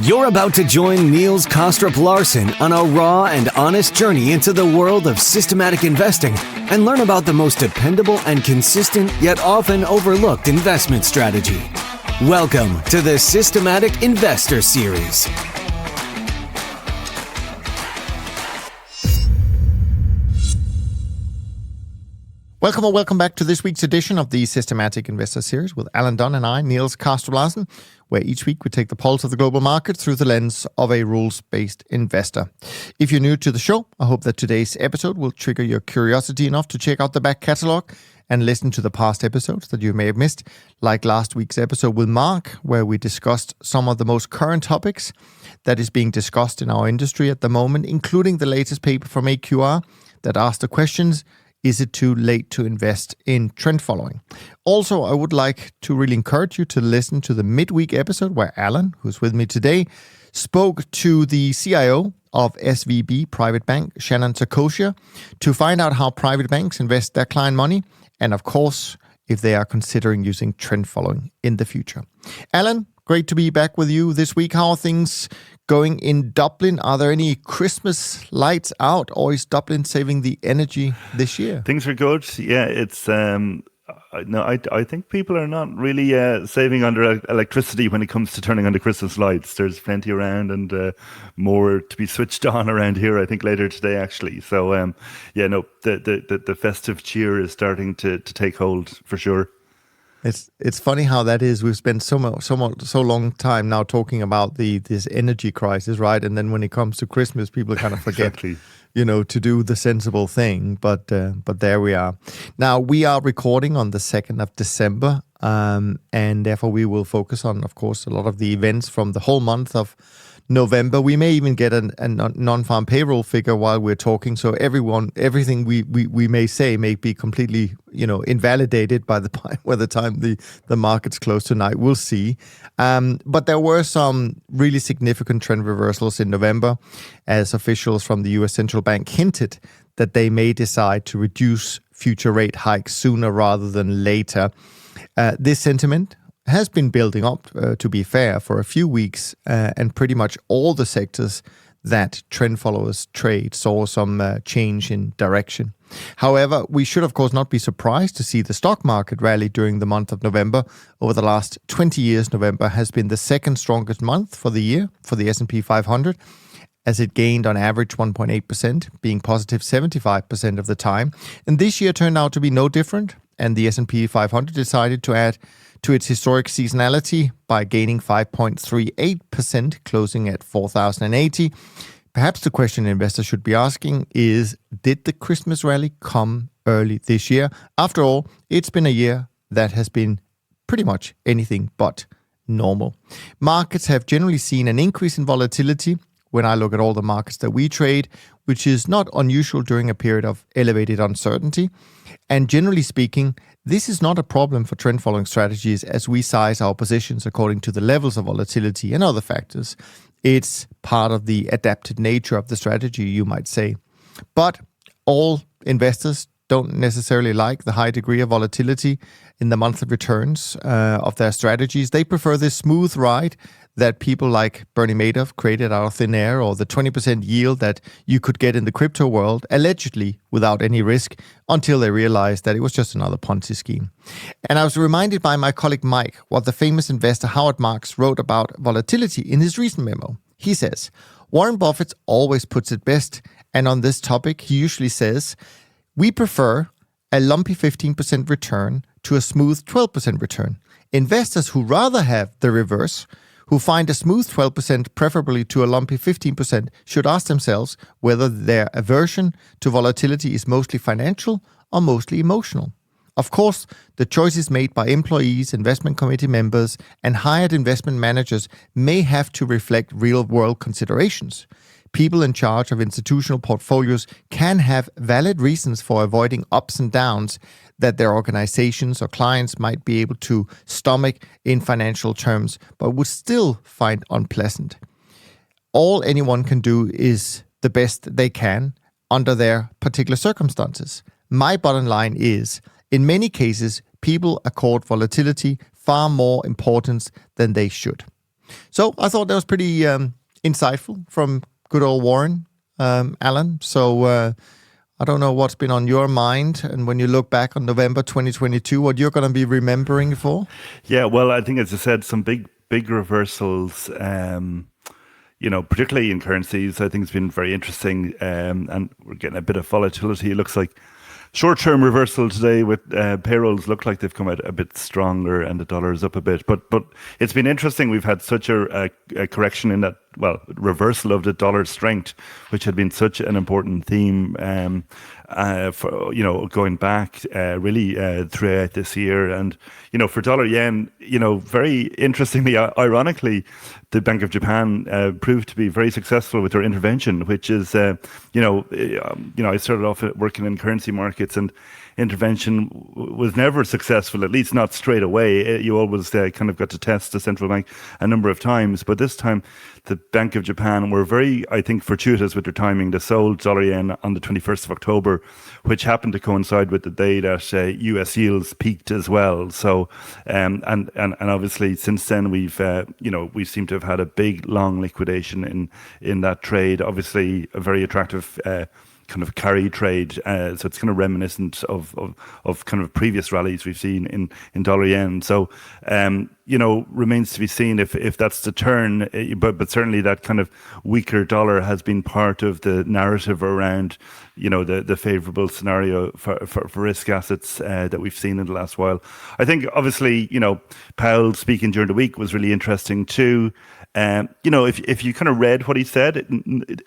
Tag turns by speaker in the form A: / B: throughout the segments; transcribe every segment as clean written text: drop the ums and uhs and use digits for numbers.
A: You're about to join Niels Kaastrup-Larsen on a raw and honest journey into the world of systematic investing and learn about the most dependable and consistent yet often overlooked investment strategy. Welcome to the Systematic Investor Series.
B: Welcome back to this week's edition of the Systematic Investor Series with Alan Dunne and I, Niels Kaastrup-Larsen, where each week we take the pulse of the global market through the lens of a rules-based investor. If you're new to the show, I hope that today's episode will trigger your curiosity enough to check out the back catalog and listen to the past episodes that you may have missed, like last week's episode with Mark, where we discussed some of the most current topics that is being discussed in our industry at the moment, including the latest paper from AQR that asked the questions, is it too late to invest in trend following? Also, I would like to really encourage you to listen to the midweek episode where Alan, who's with me today, spoke to the CIO of SVB Private Bank, Shannon Sakosia, to find out how private banks invest their client money and, of course, if they are considering using trend following in the future. Alan, great to be back with you this week. How are things going in Dublin? Are there any Christmas lights out, or is Dublin saving the energy this year?
C: Things are good. Yeah, it's I think people are not really saving under electricity when it comes to turning on the Christmas lights. There's plenty around and more to be switched on around here, I think, later today, actually. So, the festive cheer is starting to take hold for sure.
B: It's funny how that is. We've spent so long time now talking about this energy crisis, right? And then when it comes to Christmas, people kind of forget,
C: exactly.
B: To do the sensible thing. But there we are. Now we are recording on the 2nd of December, and therefore we will focus on, of course, a lot of the events from the whole month of November. We may even get a non-farm payroll figure while we're talking. So everything we may say may be completely, invalidated by the time the markets close tonight. We'll see. But there were some really significant trend reversals in November as officials from the US Central Bank hinted that they may decide to reduce future rate hikes sooner rather than later. This sentiment has been building up, to be fair, for a few weeks, and pretty much all the sectors that trend followers trade saw some change in direction. However, we should, of course, not be surprised to see the stock market rally during the month of November. Over the last 20 years, November has been the second strongest month for the year for the S&P 500, as it gained on average 1.8%, being positive 75% of the time. And this year turned out to be no different, and the S&P 500 decided to add to its historic seasonality by gaining 5.38%, closing at 4,080. Perhaps the question investors should be asking is, did the Christmas rally come early this year? After all, it's been a year that has been pretty much anything but normal. Markets have generally seen an increase in volatility when I look at all the markets that we trade, which is not unusual during a period of elevated uncertainty. And generally speaking, this is not a problem for trend following strategies as we size our positions according to the levels of volatility and other factors. It's part of the adapted nature of the strategy, you might say. But all investors don't necessarily like the high degree of volatility in the monthly returns of their strategies. They prefer this smooth ride that people like Bernie Madoff created out of thin air, or the 20% yield that you could get in the crypto world, allegedly without any risk, until they realized that it was just another Ponzi scheme. And I was reminded by my colleague Mike what the famous investor Howard Marks wrote about volatility in his recent memo. He says, Warren Buffett always puts it best, and on this topic he usually says, we prefer a lumpy 15% return to a smooth 12% return. Investors who rather have the reverse, who find a smooth 12% preferably to a lumpy 15%, should ask themselves whether their aversion to volatility is mostly financial or mostly emotional. Of course, the choices made by employees, investment committee members, and hired investment managers may have to reflect real-world considerations. People in charge of institutional portfolios can have valid reasons for avoiding ups and downs that their organizations or clients might be able to stomach in financial terms, but would still find unpleasant. All anyone can do is the best they can under their particular circumstances. My bottom line is, in many cases, people accord volatility far more importance than they should. So I thought that was pretty insightful from good old Warren, Alan. So I don't know what's been on your mind, and when you look back on November 2022, what you're going to be remembering for?
C: Yeah, well, I think, as I said, some big reversals. Particularly in currencies, I think it's been very interesting, and we're getting a bit of volatility. It looks like short-term reversal today with payrolls look like they've come out a bit stronger, and the dollar is up a bit. But it's been interesting. We've had such a correction in that, reversal of the dollar strength, which had been such an important theme for going back really throughout this year. And for dollar yen, very interestingly, ironically, the Bank of Japan proved to be very successful with their intervention, which is I started off working in currency markets, and intervention was never successful, at least not straight away. You always kind of got to test the central bank a number of times, but this time the Bank of Japan were very, I think, fortuitous with their timing. They sold dollar yen on the 21st of October, which happened to coincide with the day that US yields peaked as well. So, and obviously since then we seem to have had a big long liquidation in that trade. Obviously a very attractive kind of carry trade, so it's kind of reminiscent of kind of previous rallies we've seen in dollar yen. So remains to be seen if that's the turn, but certainly that kind of weaker dollar has been part of the narrative around the favorable scenario for risk assets that we've seen in the last while. I think obviously Powell speaking during the week was really interesting too. If you kind of read what he said,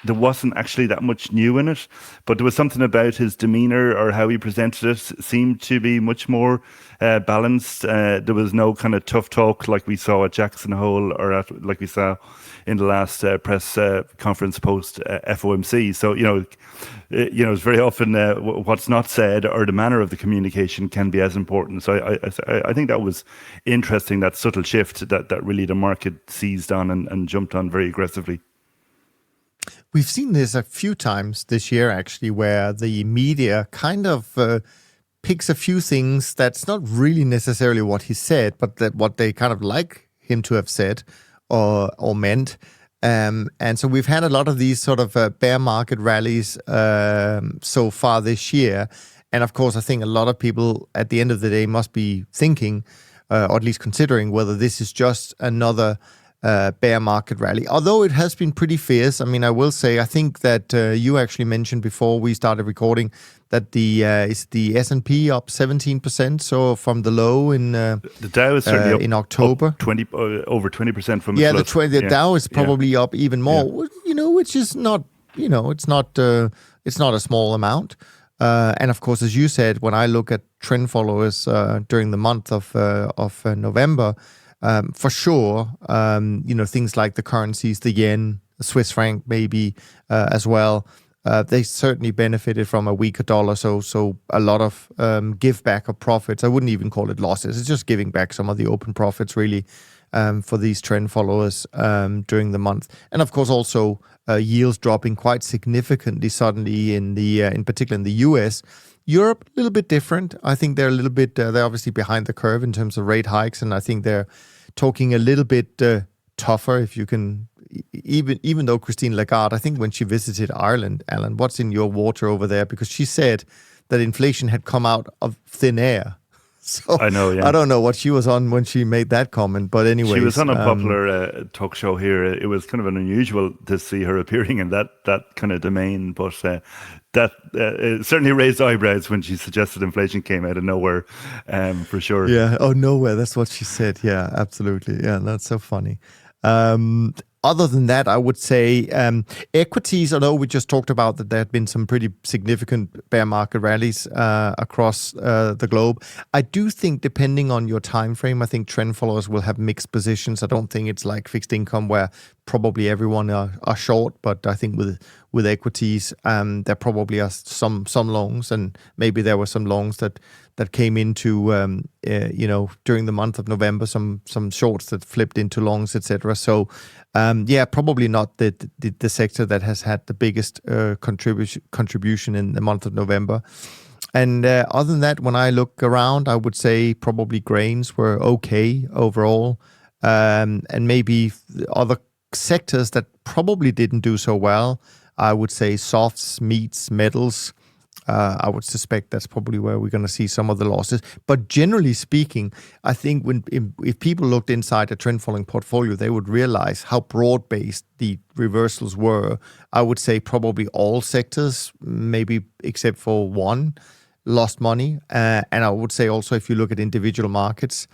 C: there wasn't actually that much new in it, but there was something about his demeanor or how he presented it seemed to be much more balanced. There was no kind of tough talk like we saw at Jackson Hole or like we saw in the last press conference post FOMC. So it's very often what's not said or the manner of the communication can be as important. So I think that was interesting, that subtle shift that really the market seized on and jumped on very aggressively.
B: We've seen this a few times this year, actually, where the media kind of picks a few things that's not really necessarily what he said, but that what they kind of like him to have said or meant. And so we've had a lot of these sort of bear market rallies so far this year. And of course, I think a lot of people at the end of the day must be thinking, or at least considering, whether this is just another bear market rally. Although it has been pretty fierce. I mean, I will say, I think that you actually mentioned before we started recording that the S&P up 17%. So from the low in the
C: Dow is certainly up
B: in October,
C: over 20% from
B: the Dow is probably up even more. Which is not it's not a small amount. And of course, as you said, when I look at trend followers during the month of November. For sure, things like the currencies, the yen, the Swiss franc, maybe as well. They certainly benefited from a weaker dollar. So a lot of give back of profits. I wouldn't even call it losses. It's just giving back some of the open profits, really, for these trend followers during the month. And of course, also yields dropping quite significantly suddenly in particular in the US. Europe, a little bit different. I think they're a little bit, they're obviously behind the curve in terms of rate hikes. And I think they're talking a little bit tougher, if you can, even though Christine Lagarde, I think when she visited Ireland, Alan, what's in your water over there? Because she said that inflation had come out of thin air. So
C: I know, yeah.
B: I don't know what she was on when she made that comment, but anyway.
C: She was on a popular talk show here. It was kind of unusual to see her appearing in that kind of domain, but that certainly raised eyebrows when she suggested inflation came out of nowhere, for sure.
B: Yeah, nowhere. That's what she said. Yeah, absolutely. Yeah, that's so funny. Other than that, I would say equities, although we just talked about that there had been some pretty significant bear market rallies across the globe. I do think, depending on your time frame, I think trend followers will have mixed positions. I don't think it's like fixed income where probably everyone are short, but I think with equities, there probably are some longs, and maybe there were some longs that came into during the month of November, some shorts that flipped into longs, etc. So probably not the sector that has had the biggest contribution in the month of November. And other than that, when I look around, I would say probably grains were okay overall. and maybe other sectors that probably didn't do so well. I would say softs, meats, metals. I would suspect that's probably where we're going to see some of the losses. But generally speaking, I think if people looked inside a trend following portfolio, they would realize how broad-based the reversals were. I would say probably all sectors, maybe except for one, lost money. And I would say also if you look at individual markets,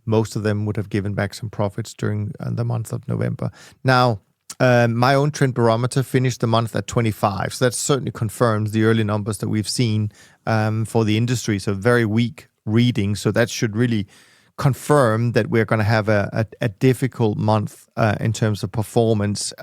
B: most of them would have given back some profits during the month of November. Now, my own trend barometer finished the month at 25. So that certainly confirms the early numbers that we've seen for the industry. So very weak reading. So that should really confirm that we're going to have a difficult month in terms of performance.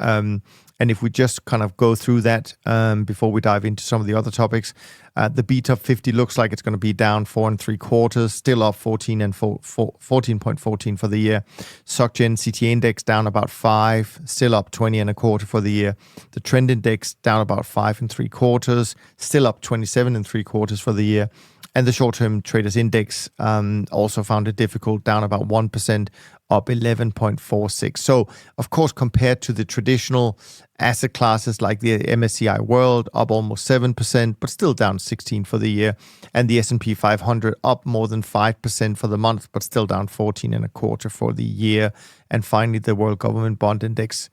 B: And if we just kind of go through that before we dive into some of the other topics, the BTOP 50 looks like it's going to be down 4 3/4, still up 14.14 for the year. SocGen CTA index down about 5, still up 20 1/4 for the year. The trend index down about 5 3/4, still up 27 3/4 for the year. And the short-term traders index also found it difficult, down about 1%, up 11.46. So, of course, compared to the traditional asset classes like the MSCI World, up almost 7%, but still down 16 for the year. And the S&P 500 up more than 5% for the month, but still down 14 1/4 for the year. And finally, the World Government Bond Index,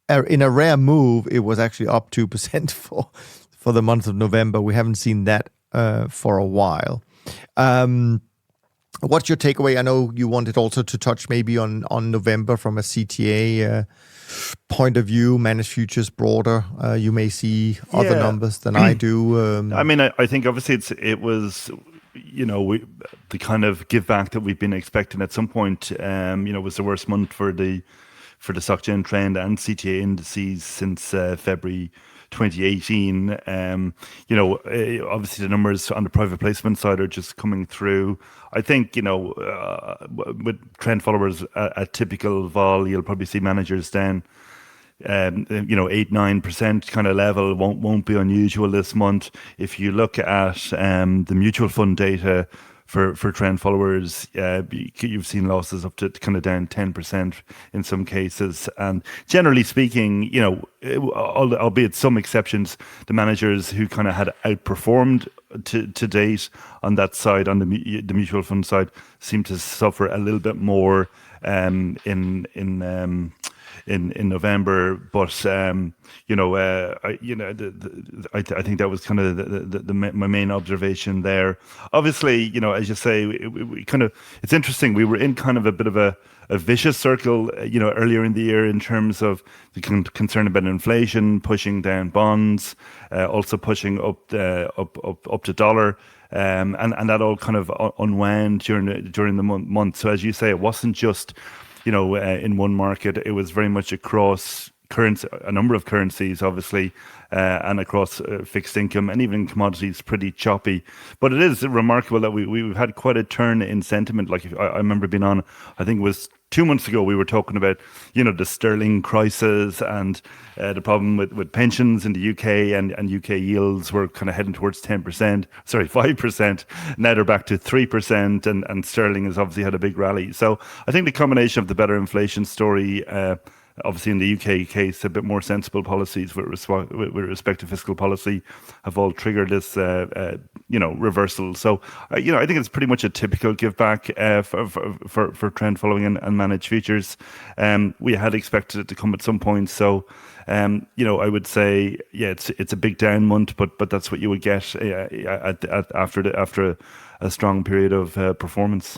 B: in a rare move, it was actually up 2% for the month of November. We haven't seen that for a while. What's your takeaway? I know you wanted also to touch maybe on November from a CTA point of view, managed futures broader. You may see other numbers than I do.
C: I mean, I think obviously it was, the kind of give back that we've been expecting at some point, was the worst month for the SocGen trend and CTA indices since February 2018. Obviously the numbers on the private placement side are just coming through. I think, with trend followers at typical vol, you'll probably see managers down, 8-9% kind of level won't be unusual this month. If you look at the mutual fund data for trend followers, you've seen losses up to kind of down 10% in some cases. And generally speaking, albeit some exceptions, the managers who kind of had outperformed to date on that side, on the mutual fund side, seem to suffer a little bit more in November, but I think that was kind of my main observation there. Obviously, as you say, we kind of, it's interesting. We were in kind of a bit of a vicious circle, earlier in the year in terms of the concern about inflation, pushing down bonds, also pushing up to dollar. And that all kind of unwound during the month. So as you say, it wasn't just in one market. It was very much across a number of currencies, obviously, and across fixed income and even commodities, pretty choppy. But it is remarkable that we've had quite a turn in sentiment. Like I remember being on, I think it was 2 months ago, we were talking about, the sterling crisis and the problem with pensions in the UK, and UK yields were kind of heading towards 5%. Now they're back to 3%, and sterling has obviously had a big rally. So I think the combination of the better inflation story, obviously in the UK case, a bit more sensible policies with respect to fiscal policy have all triggered this, reversal. So, I think it's pretty much a typical give back for trend following and managed futures. We had expected it to come at some point. So, I would say, it's a big down month, but that's what you would get after a strong period of performance.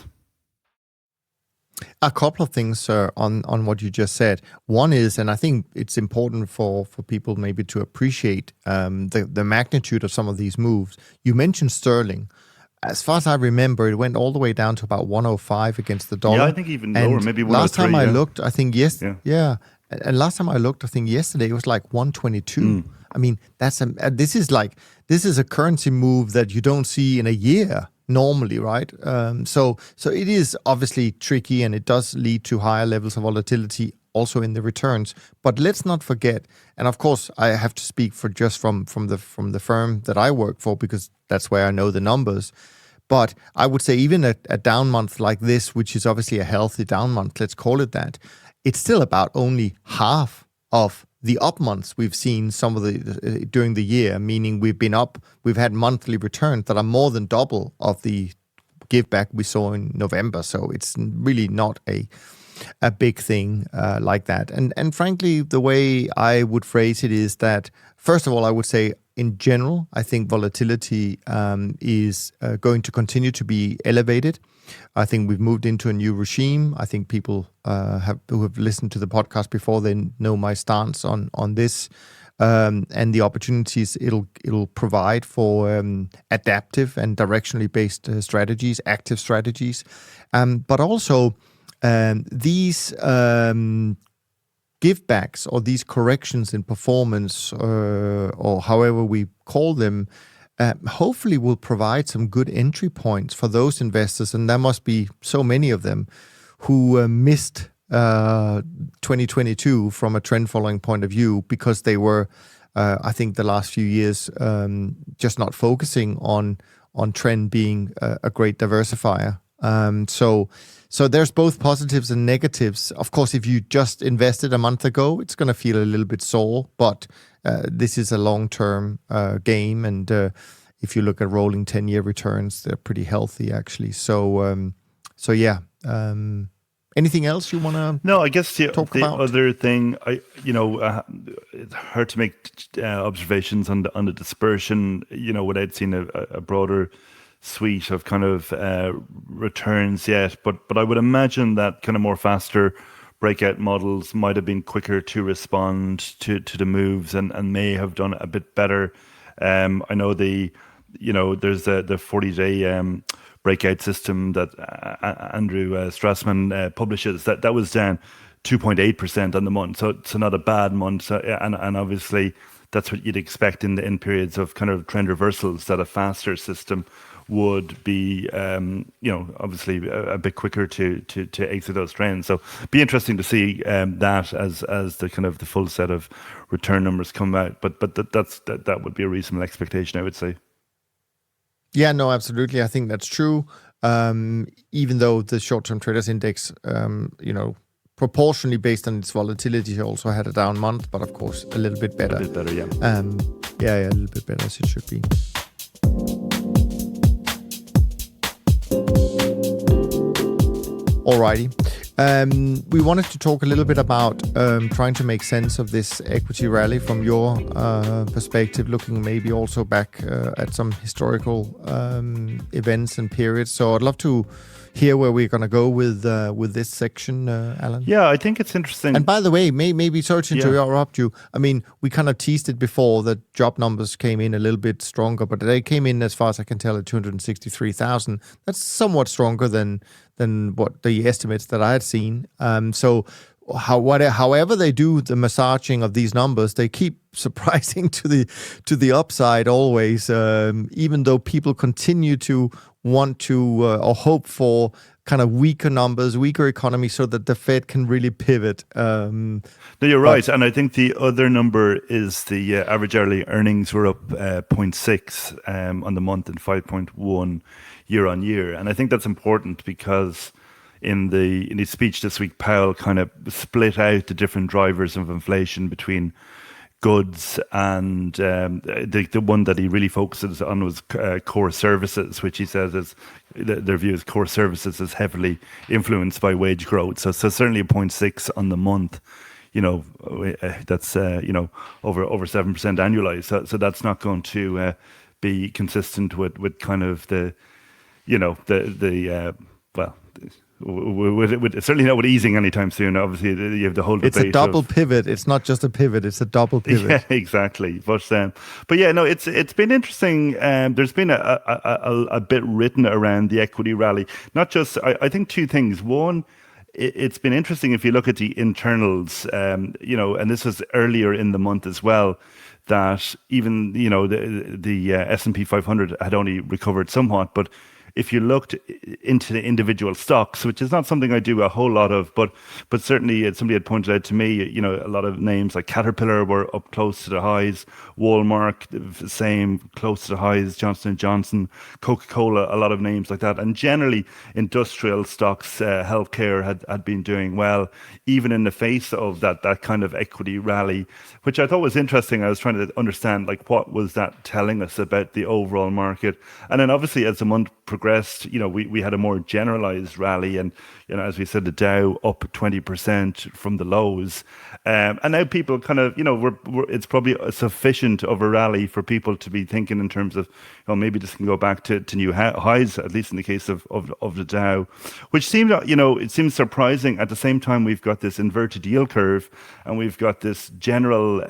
B: A couple of things on what you just said. One is, and I think it's important for people maybe to appreciate the magnitude of some of these moves. You mentioned sterling. As far as I remember, it went all the way down to about 105 against the dollar.
C: Yeah, I think even lower, maybe 103.
B: Last time I looked, I think and last time I looked, I think yesterday it was like 122. I mean, this is a currency move that you don't see in a year normally, right? So it is obviously tricky, and it does lead to higher levels of volatility also in the returns. But let's not forget, and of course I have to speak from the firm that I work for, because that's where I know the numbers. But I would say even a down month like this, which is obviously a healthy down month, let's call it that, it's still about only half of the up months we've seen some of the during the year, meaning we've had monthly returns that are more than double of the give back we saw in November. So it's really not a big thing like that. And frankly, the way I would phrase it is that, first of all, I would say in general, I think volatility is going to continue to be elevated. I think we've moved into a new regime. I think people who have listened to the podcast before, they know my stance on this and the opportunities it'll provide for adaptive and directionally based strategies, active strategies, but also these give backs or these corrections in performance or however we call them. Hopefully will provide some good entry points for those investors, and there must be so many of them who missed 2022 from a trend following point of view because they were, I think, the last few years just not focusing on trend being a great diversifier. So there's both positives and negatives. Of course, if you just invested a month ago, it's going to feel a little bit sore, but this is a long-term game, and if you look at rolling 10-year returns, they're pretty healthy, actually. So yeah. Anything else you want to?
C: No, I guess the
B: about?
C: Other thing, it's hard to make observations on the dispersion, without seeing a broader suite of kind of returns yet. But I would imagine that kind of more faster breakout models might have been quicker to respond to the moves and may have done a bit better. I know there's the 40-day breakout system that Andrew Strassman publishes that was down 2.8% on the month. So not a bad month. And obviously that's what you'd expect in periods of kind of trend reversals, that a faster system would be, obviously a bit quicker to exit those trends. So be interesting to see that as the kind of the full set of return numbers come out. But that would be a reasonable expectation, I would say.
B: Yeah, no, absolutely. I think that's true. Even though the short-term traders index, proportionally based on its volatility, also had a down month, but of course a little bit better.
C: A bit better, yeah.
B: Yeah, a little bit better as it should be. Alrighty. We wanted to talk a little bit about trying to make sense of this equity rally from your perspective, looking maybe also back at some historical events and periods. So I'd love to hear where we're going to go with this section, Alan.
C: Yeah, I think it's interesting.
B: And by the way, maybe sorry to interrupt you. I mean, we kind of teased it before that job numbers came in a little bit stronger, but they came in, as far as I can tell, at 263,000. That's somewhat stronger than what the estimates that I had seen. So however they do the massaging of these numbers, they keep surprising to the upside always, even though people continue to want to or hope for kind of weaker numbers, weaker economy, so that the Fed can really pivot.
C: No, you're right. And I think the other number is the average hourly earnings were up 0.6 on the month and 5.1 year on year. And I think that's important because in his speech this week, Powell kind of split out the different drivers of inflation between goods and the one that he really focuses on was core services, which he says is their view is core services is heavily influenced by wage growth. So certainly a 0.6 on the month, that's over 7% annualized. So that's not going to be consistent with kind of certainly not with easing anytime soon. Obviously, you have the whole debate.
B: It's a double pivot. It's not just a pivot. It's a double pivot.
C: Yeah, exactly. But yeah, no, it's been interesting. There's been a bit written around the equity rally. Not just, I think two things. One, it's been interesting if you look at the internals, and this was earlier in the month as well, that even the S&P 500 had only recovered somewhat, but if you looked into the individual stocks, which is not something I do a whole lot of, but certainly somebody had pointed out to me, a lot of names like Caterpillar were up close to the highs, Walmart, the same, close to the highs, Johnson & Johnson, Coca-Cola, a lot of names like that. And generally, industrial stocks, healthcare had been doing well, even in the face of that kind of equity rally, which I thought was interesting. I was trying to understand, like, what was that telling us about the overall market? And then obviously as the month progressed, we had a more generalized rally, and as we said, the Dow up 20% from the lows, and now people kind of, it's probably sufficient of a rally for people to be thinking in terms of, maybe this can go back to new highs, at least in the case of the Dow, which seemed, it seems surprising. At the same time, we've got this inverted yield curve, and we've got this general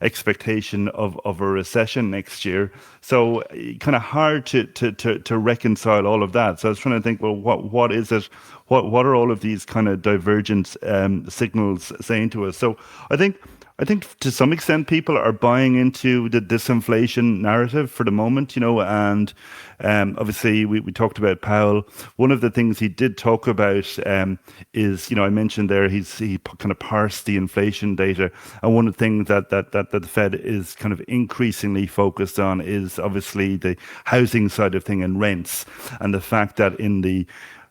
C: expectation of a recession next year. So kind of hard to reconcile all of that. So I was trying to think, well, what is it? What are all of these kind of divergent signals saying to us? So I think to some extent people are buying into the disinflation narrative for the moment, and obviously we talked about Powell. One of the things he did talk about is, I mentioned there, he kind of parsed the inflation data, and one of the things that the Fed is kind of increasingly focused on is obviously the housing side of thing and rents, and the fact that in the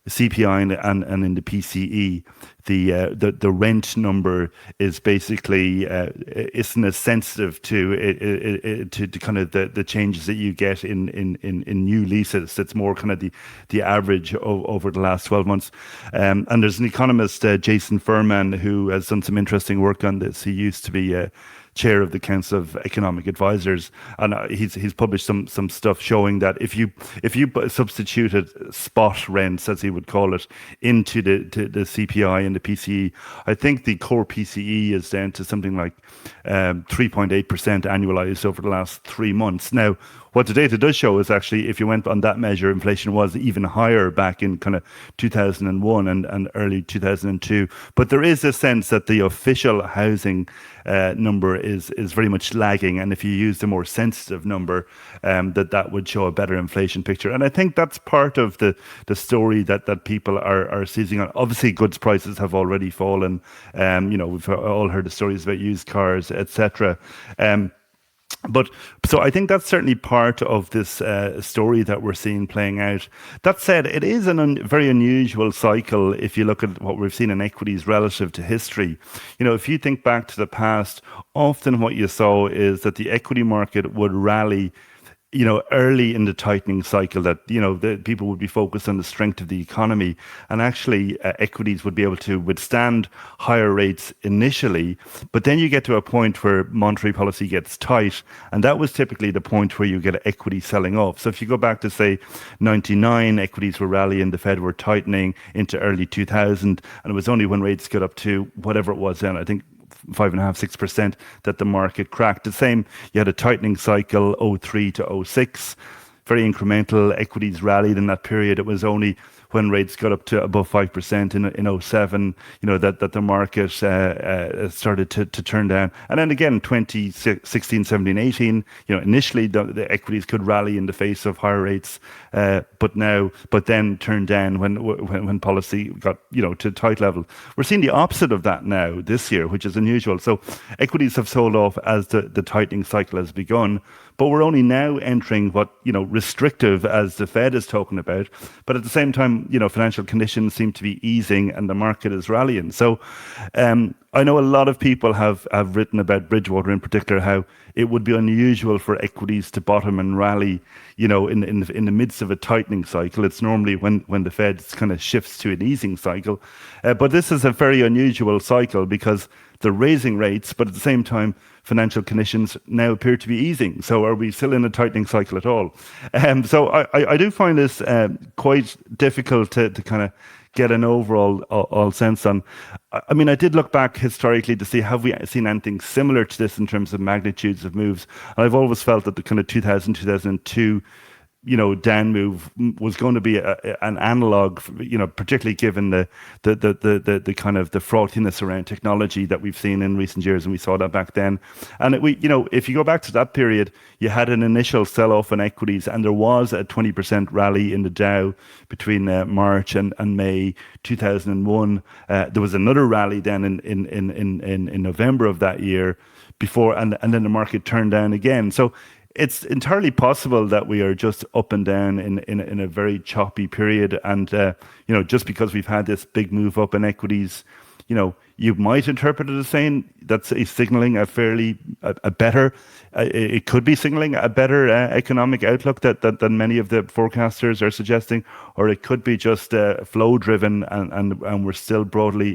C: CPI and in the PCE, the rent number is basically isn't as sensitive to kind of the changes that you get in new leases. It's more kind of the average over the last 12 months. And there's an economist, Jason Furman, who has done some interesting work on this. He used to be chair of the Council of Economic Advisors, and he's published some stuff showing that if you substituted spot rents, as he would call it, into the CPI and the PCE, I think the core PCE is down to something like 3.8% annualized over the last 3 months. Now, what the data does show is actually, if you went on that measure, inflation was even higher back in kind of 2001 and early 2002. But there is a sense that the official housing number is very much lagging. And if you use the more sensitive number, that would show a better inflation picture. And I think that's part of the story that people are seizing on. Obviously, goods prices have already fallen. We've all heard the stories about used cars, etc. But so I think that's certainly part of this story that we're seeing playing out. That said, it is a very unusual cycle if you look at what we've seen in equities relative to history. If you think back to the past, often what you saw is that the equity market would rally early in the tightening cycle, that, the people would be focused on the strength of the economy, and actually equities would be able to withstand higher rates initially. But then you get to a point where monetary policy gets tight, and that was typically the point where you get equity selling off. So if you go back to, say, 99, equities were rallying, the Fed were tightening into early 2000, and it was only when rates got up to whatever it was then, I think 5.5%, 6%, that the market cracked. The same, you had a tightening cycle, 03 to 06, very incremental. Equities rallied in that period. It was only when rates got up to above 5% in 07, that the market started to turn down. And then again, 2016, 17, 18, initially the equities could rally in the face of higher rates, but then turned down when policy got, to a tight level. We're seeing the opposite of that now this year, which is unusual. So equities have sold off as the tightening cycle has begun. But we're only now entering what, restrictive, as the Fed is talking about. But at the same time, financial conditions seem to be easing and the market is rallying. So I know a lot of people have written about Bridgewater in particular, how it would be unusual for equities to bottom and rally, in the midst of a tightening cycle. It's normally when the Fed kind of shifts to an easing cycle. But this is a very unusual cycle because they're raising rates, but at the same time, financial conditions now appear to be easing. So are we still in a tightening cycle at all? So I do find this quite difficult to kind of get an overall sense on. I mean, I did look back historically to see, have we seen anything similar to this in terms of magnitudes of moves? And I've always felt that the kind of 2000, 2002 down move was going to be an analog, particularly given the kind of the frothiness around technology that we've seen in recent years, and we saw that back then. And if you go back to that period, you had an initial sell-off in equities, and there was a 20% rally in the Dow between March and May 2001. There was another rally then in November of that year before, and then the market turned down again. So it's entirely possible that we are just up and down in a very choppy period. And, just because we've had this big move up in equities, you might interpret it as saying that's signaling a better, it could be signaling a better economic outlook than many of the forecasters are suggesting, or it could be just flow driven, and we're still broadly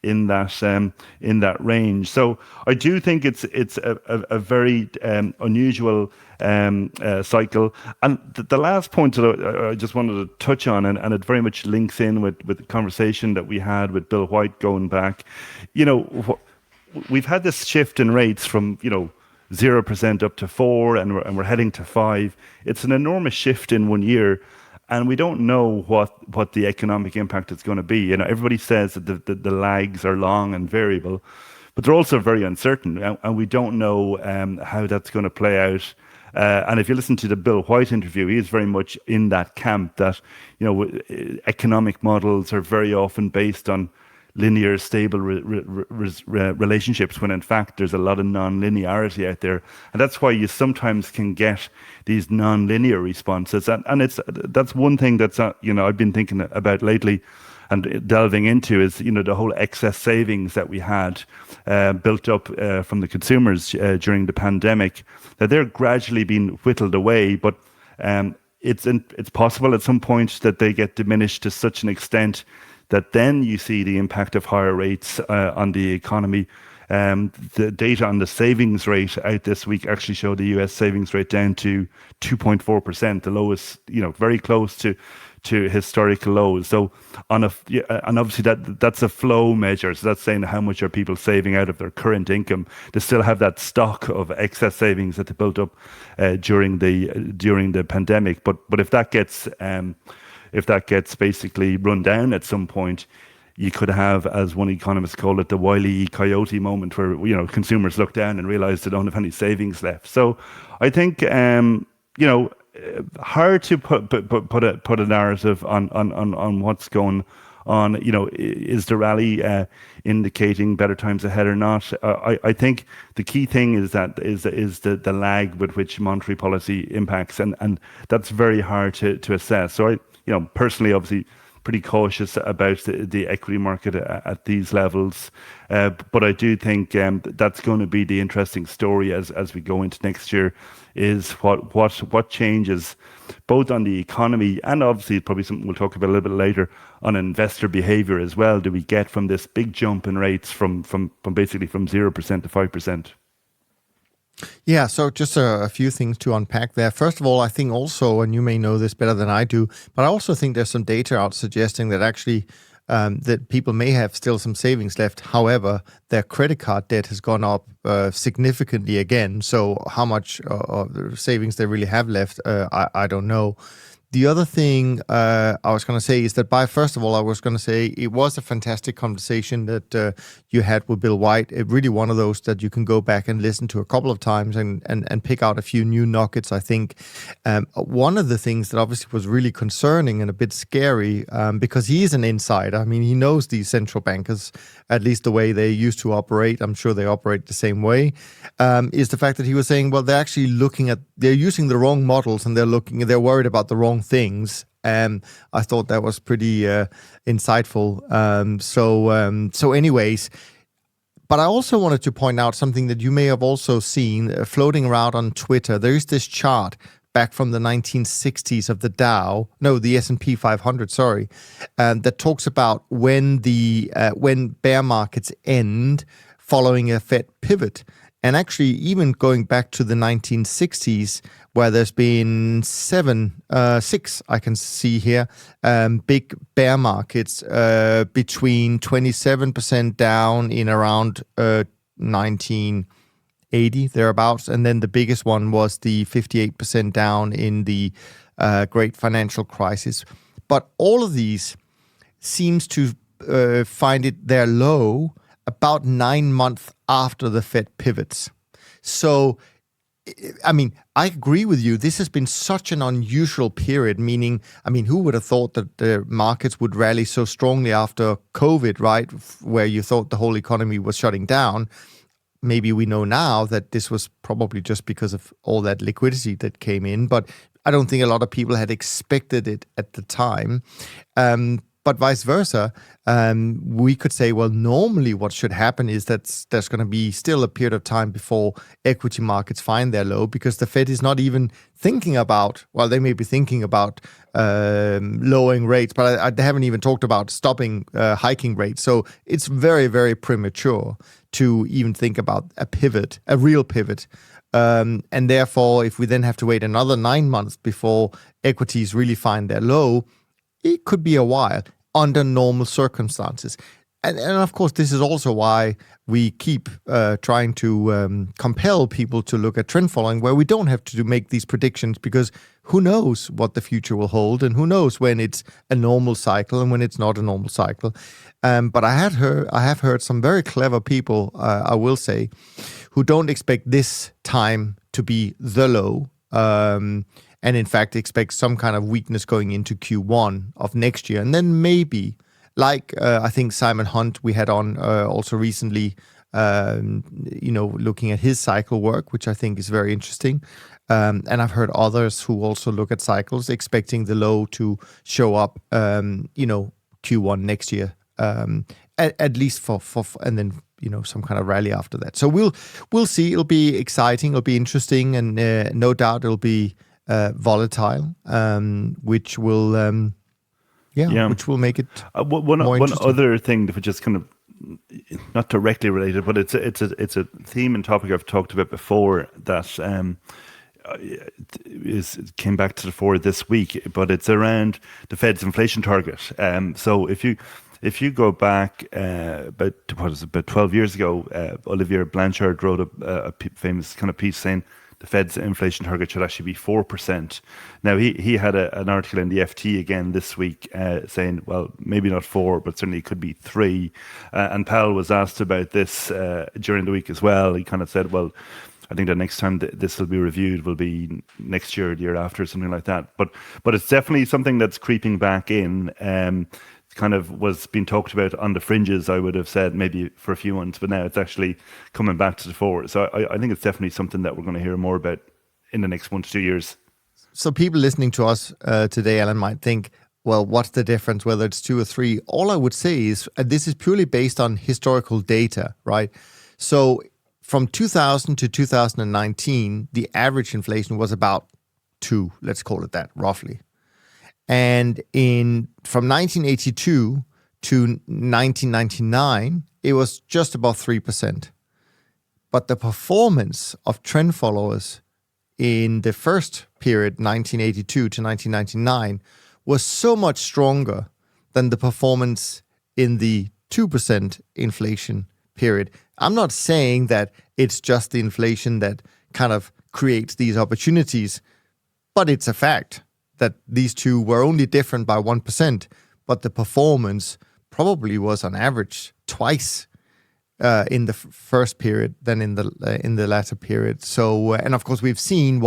C: in that range. So I do think it's a very unusual cycle. And the last point that I just wanted to touch on, and it very much links in with the conversation that we had with Bill White going back. We've had this shift in rates from 0% up to 4%, and we're heading to 5%. It's an enormous shift in 1 year, and we don't know what the economic impact is going to be. Everybody says that the lags are long and variable, but they're also very uncertain, and we don't know how that's going to play out. And if you listen to the Bill White interview, he is very much in that camp that economic models are very often based on linear, stable relationships, when in fact there's a lot of non-linearity out there, and that's why you sometimes can get these non-linear responses. And that's one thing that's I've been thinking about lately and delving into is the whole excess savings that we had built up from the consumers during the pandemic. That they're gradually being whittled away, but it's possible at some point that they get diminished to such an extent that then you see the impact of higher rates on the economy. The data on the savings rate out this week actually showed the US savings rate down to 2.4%, the lowest, very close to historical lows. So and obviously that's a flow measure. So that's saying how much are people saving out of their current income. They still have that stock of excess savings that they built up during the pandemic. But if that gets basically run down at some point, you could have, as one economist called it, the Wile E. Coyote moment, where consumers look down and realize they don't have any savings left. So I think hard to put a narrative on what's going on. Is the rally indicating better times ahead or not? I think the key thing is the lag with which monetary policy impacts, and that's very hard to assess. So I personally, obviously, pretty cautious about the equity market at these levels, but I do think that's going to be the interesting story as we go into next year, is what changes both on the economy, and obviously probably something we'll talk about a little bit later on investor behavior as well. Do we get from this big jump in rates from basically from 0% to 5%?
B: Yeah, so just a few things to unpack there. First of all, I think also, and you may know this better than I do, but I also think there's some data out suggesting that actually that people may have still some savings left. However, their credit card debt has gone up significantly again. So how much of the savings they really have left, I don't know. The other thing I was going to say is that first of all, I was going to say it was a fantastic conversation that you had with Bill White. It really one of those that you can go back and listen to a couple of times and pick out a few new nuggets, I think. One of the things that obviously was really concerning and a bit scary, because he is an insider. I mean, he knows these central bankers, at least the way they used to operate. I'm sure they operate the same way, is the fact that he was saying, well, they're actually they're using the wrong models, and they're worried about the wrong things. I thought that was pretty insightful. So anyways, but I also wanted to point out something that you may have also seen floating around on Twitter. There is this chart back from the 1960s of the S&P 500, that talks about when bear markets end following a Fed pivot. And actually, even going back to the 1960s, where there's been six, I can see here, big bear markets, between 27% down in around 1980, thereabouts. And then the biggest one was the 58% down in the great financial crisis. But all of these seems to find it their low about 9 months after the Fed pivots. So, I mean, I agree with you. This has been such an unusual period, meaning, I mean, who would have thought that the markets would rally so strongly after COVID, right? Where you thought the whole economy was shutting down. Maybe we know now that this was probably just because of all that liquidity that came in, but I don't think a lot of people had expected it at the time. But vice versa, we could say, well, normally what should happen is that there's going to be still a period of time before equity markets find their low, because the Fed is not even thinking about, well, they may be thinking about lowering rates, but they haven't even talked about stopping hiking rates. So it's very, very premature to even think about a pivot, a real pivot. And therefore, if we then have to wait another 9 months before equities really find their low, it could be a while under normal circumstances. And of course, this is also why we keep trying to compel people to look at trend following, where we don't have to make these predictions, because who knows what the future will hold, and who knows when it's a normal cycle and when it's not a normal cycle. But I have heard some very clever people, I will say, who don't expect this time to be the low, and in fact expect some kind of weakness going into Q1 of next year. And then maybe, like I think Simon Hunt we had on also recently, looking at his cycle work, which I think is very interesting. And I've heard others who also look at cycles expecting the low to show up, Q1 next year, at least for and then some kind of rally after that. So we'll see. It'll be exciting. It'll be interesting, and no doubt it'll be volatile, which will which will make it
C: one other thing that just kind of not directly related, but it's a theme and topic I've talked about before that came back to the fore this week, but it's around the Fed's inflation target. So if you go back about 12 years ago, Olivier Blanchard wrote a famous kind of piece saying the Fed's inflation target should actually be 4%. Now, he had an article in the FT again this week saying, well, maybe not 4, but certainly it could be 3. And Powell was asked about this during the week as well. He kind of said, well, I think the next time this will be reviewed will be next year, the year after, something like that. But it's definitely something that's creeping back in. Kind of was being talked about on the fringes, I would have said, maybe for a few months, but now it's actually coming back to the fore. So I think it's definitely something that we're going to hear more about in the next 1 to 2 years.
B: So people listening to us today, Alan, might think, well, what's the difference, whether it's 2 or 3? All I would say is this is purely based on historical data, right? So from 2000 to 2019, the average inflation was about 2, let's call it that, roughly. And from 1982 to 1999, it was just about 3%. But the performance of trend followers in the first period, 1982 to 1999, was so much stronger than the performance in the 2% inflation period. I'm not saying that it's just the inflation that kind of creates these opportunities, but it's a fact that these two were only different by 1%, but the performance probably was on average twice in the first period than in the latter period. So, and of course we've seen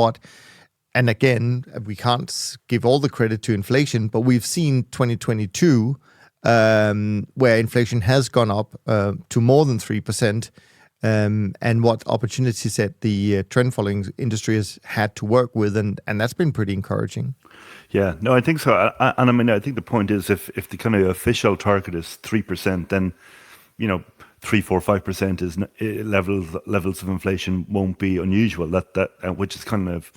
B: and again, we can't give all the credit to inflation, but we've seen 2022 where inflation has gone up to more than 3%, and what opportunities that the trend following industry has had to work with, and that's been pretty encouraging.
C: Yeah, no, I think so. And I mean, I think the point is if the kind of official target is 3%, then 3, 4, 5% is levels of inflation won't be unusual. That which is kind of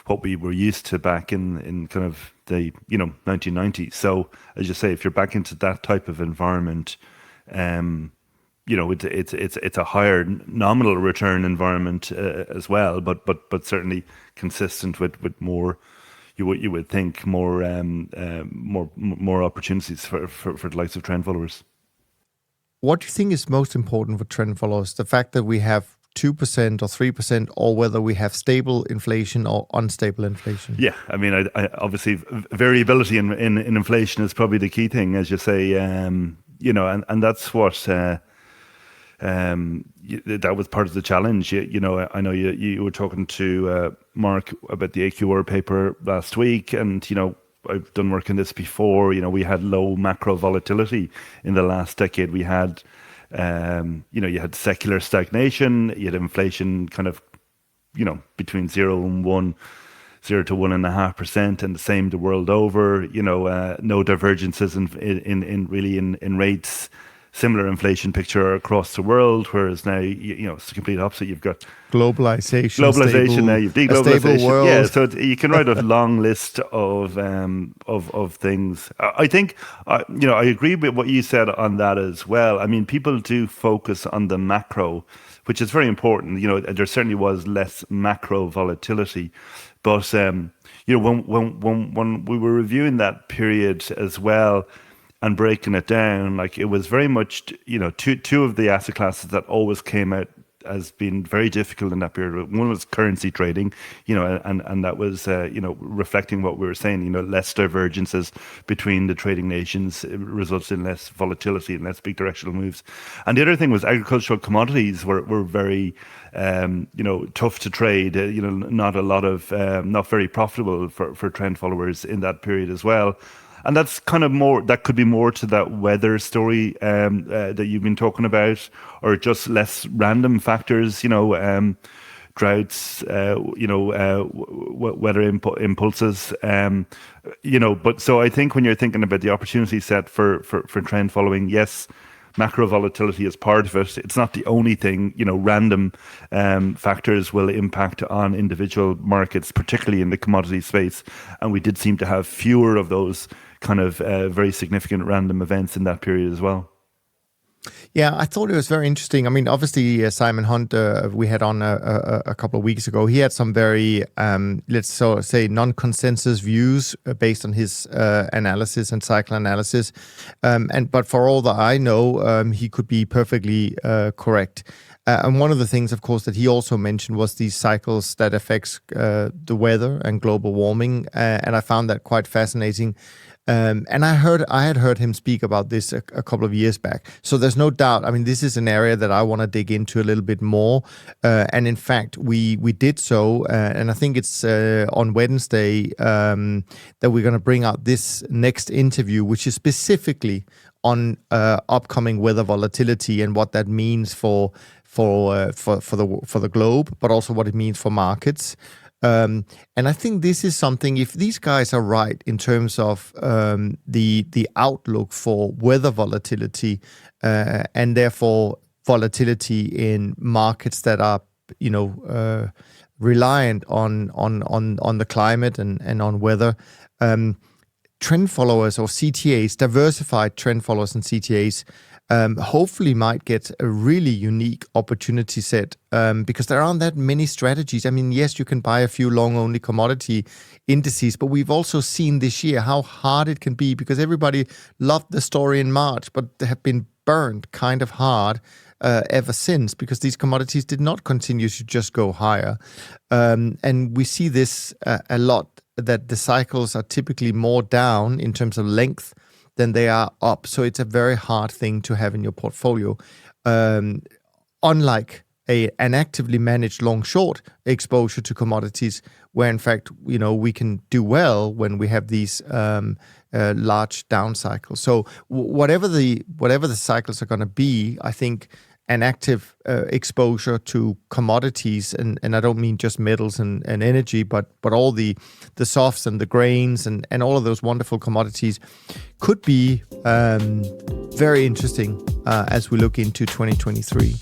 C: what we were used to back in kind of the 1990s. So as you say, if you're back into that type of environment, it's a higher nominal return environment as well, but certainly consistent with more. You would think more opportunities for the likes of trend followers.
B: What do you think is most important for trend followers? The fact that we have 2% or 3%, or whether we have stable inflation or unstable inflation?
C: Yeah, I mean, I obviously variability in inflation is probably the key thing, as you say. And that's what that was part of the challenge. I know you were talking to Mark about the AQR paper last week, and I've done work in this before. We had low macro volatility in the last decade. We had, you had secular stagnation. You had inflation kind of, between 0 to 1.5%, and the same the world over. No divergences in rates. Similar inflation picture across the world, whereas now it's the complete opposite. You've got
B: globalization
C: now. You've deglobalization. Yeah, so you can write a long list of things. I think I agree with what you said on that as well. I mean, people do focus on the macro, which is very important. There certainly was less macro volatility, but when we were reviewing that period as well, and breaking it down, like, it was very much, two of the asset classes that always came out as being very difficult in that period. One was currency trading, and that was, reflecting what we were saying, less divergences between the trading nations results in less volatility and less big directional moves. And the other thing was agricultural commodities were very, tough to trade, not a lot of, not very profitable for trend followers in that period as well. And that's kind of that could be more to that weather story that you've been talking about, or just less random factors, droughts, weather impulses, But so I think when you're thinking about the opportunity set for trend following, yes, macro volatility is part of it. It's not the only thing. Random factors will impact on individual markets, particularly in the commodity space. And we did seem to have fewer of those kind of very significant random events in that period as well.
B: Yeah, I thought it was very interesting. I mean, obviously, Simon Hunt, we had on a couple of weeks ago. He had some very, let's say, non-consensus views based on his analysis and cycle analysis. But for all that I know, he could be perfectly correct. And one of the things, of course, that he also mentioned was these cycles that affects the weather and global warming. And I found that quite fascinating. And I had heard him speak about this a couple of years back. So there's no doubt. I mean, this is an area that I want to dig into a little bit more. And in fact, we did so. And I think it's on Wednesday that we're going to bring out this next interview, which is specifically on upcoming weather volatility and what that means for the globe, but also what it means for markets. And I think this is something, if these guys are right in terms of the outlook for weather volatility and therefore volatility in markets that are, reliant on the climate and on weather, trend followers or CTAs, diversified trend followers and CTAs, hopefully might get a really unique opportunity set because there aren't that many strategies. I mean, yes, you can buy a few long-only commodity indices, but we've also seen this year how hard it can be because everybody loved the story in March, but they have been burned kind of hard ever since because these commodities did not continue to just go higher. And we see this a lot, that the cycles are typically more down in terms of length than they are up. So it's a very hard thing to have in your portfolio. Unlike an actively managed long-short exposure to commodities, where in fact, we can do well when we have these large down cycles. So whatever the cycles are going to be, I think an active exposure to commodities, and I don't mean just metals and energy, but all the softs and the grains and all of those wonderful commodities could be very interesting as we look into 2023.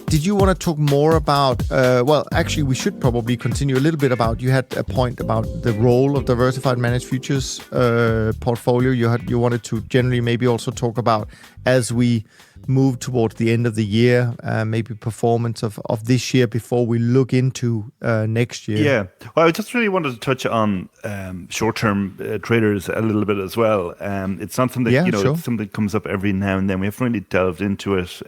B: Did you want to talk more about, well, actually, we should probably continue a little bit about, you had a point about the role of diversified managed futures portfolio. You wanted to generally maybe also talk about, as we move towards the end of the year, maybe performance of this year before we look into next year.
C: Yeah. Well, I just really wanted to touch on short-term traders a little bit as well. It's not something,
B: sure.
C: It's something that comes up every now and then. We haven't really delved into it.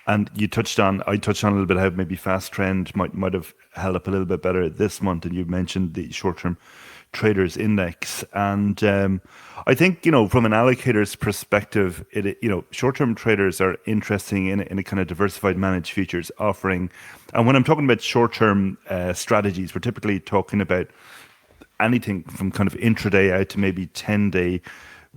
C: And I touched on a little bit how maybe fast trend might have held up a little bit better this month. And you mentioned the short-term traders index. And I think, from an allocator's perspective, short-term traders are interesting in a kind of diversified managed futures offering. And when I'm talking about short-term strategies, we're typically talking about anything from kind of intraday out to maybe 10-day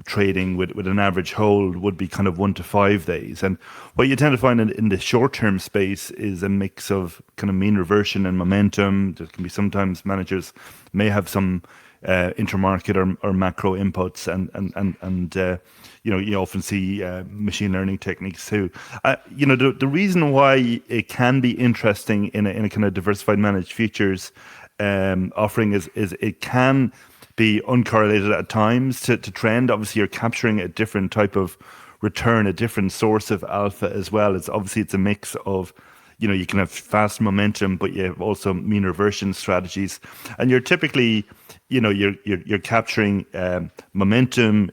C: trading with an average hold would be kind of 1 to 5 days. And what you tend to find in the short-term space is a mix of kind of mean reversion and momentum. There can be sometimes managers may have some intermarket or macro inputs, and you often see machine learning techniques too. The reason why it can be interesting in a kind of diversified managed futures offering is it can be uncorrelated at times to trend. Obviously, you're capturing a different type of return, a different source of alpha as well. It's a mix of, you can have fast momentum, but you have also mean reversion strategies, and you're typically, you're capturing momentum.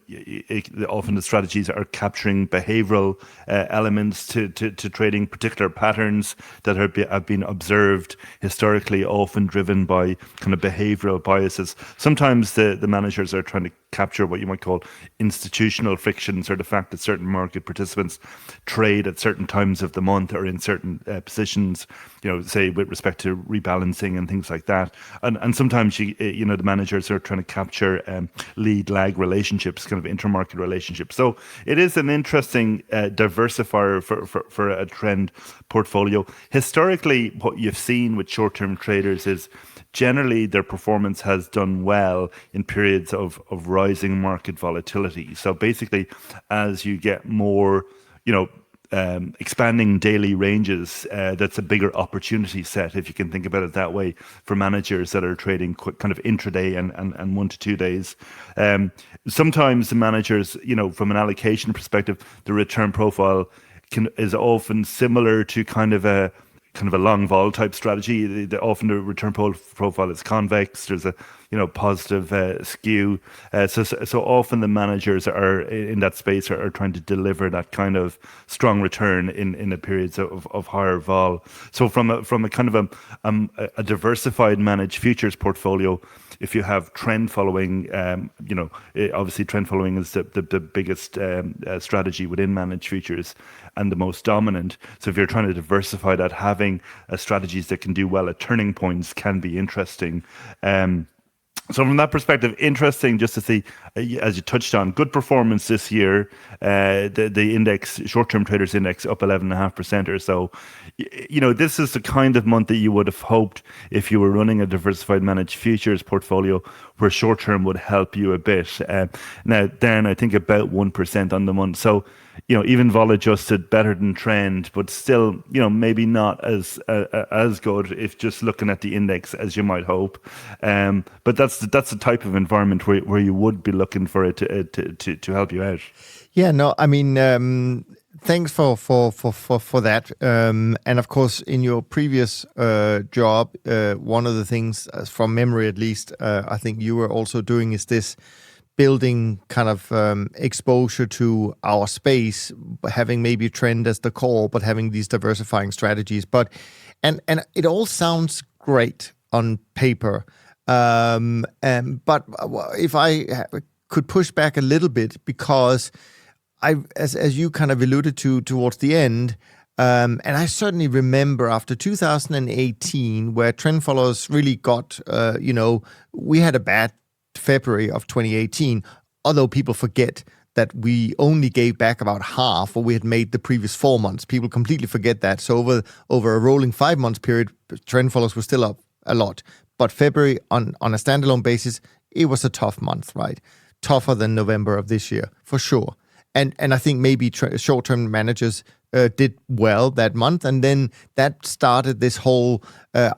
C: Often the strategies are capturing behavioral elements to trading, particular patterns that have been observed historically, often driven by kind of behavioral biases. Sometimes the managers are trying to capture what you might call institutional frictions, or the fact that certain market participants trade at certain times of the month or in certain positions, say with respect to rebalancing and things like that. And sometimes the managers are trying to capture lead lag relationships, kind of intermarket relationships. So it is an interesting diversifier for a trend portfolio. Historically, what you've seen with short-term traders is generally their performance has done well in periods of rising market volatility. So basically, as you get more, expanding daily ranges, that's a bigger opportunity set, if you can think about it that way, for managers that are trading kind of intraday and 1 to 2 days. Sometimes the managers, from an allocation perspective, the return profile is often similar to kind of a long vol type strategy. Often the return profile is convex. There's a positive skew. So often the managers are in that space are trying to deliver that kind of strong return in the periods of higher vol. So from a kind of a diversified managed futures portfolio, if you have trend following, obviously trend following is the biggest strategy within managed futures and the most dominant. So if you're trying to diversify that, having strategies that can do well at turning points can be interesting. So from that perspective, interesting just to see, as you touched on, good performance this year. The index, short-term traders index, up 11.5% or so. This is the kind of month that you would have hoped if you were running a diversified managed futures portfolio, where short-term would help you a bit. Now, Darren, I think about 1% on the month. So, even vol adjusted, better than trend, but still, maybe not as good if just looking at the index as you might hope. But that's the type of environment where you would be looking for it to help you out.
B: Yeah, no, I mean, thanks for that. And of course, in your previous job, one of the things, from memory at least, I think you were also doing is this building kind of exposure to our space, having maybe trend as the core, but having these diversifying strategies. But and it all sounds great on paper. But if I could push back a little bit, because as you kind of alluded to towards the end, and I certainly remember after 2018, where trend followers really got, we had a bad February of 2018, although people forget that we only gave back about half what we had made the previous 4 months. People completely forget that. So over a rolling 5 months period, trend followers were still up a lot. But February, on a standalone basis, it was a tough month, right? Tougher than November of this year, for sure. And I think maybe short-term managers did well that month, and then that started this whole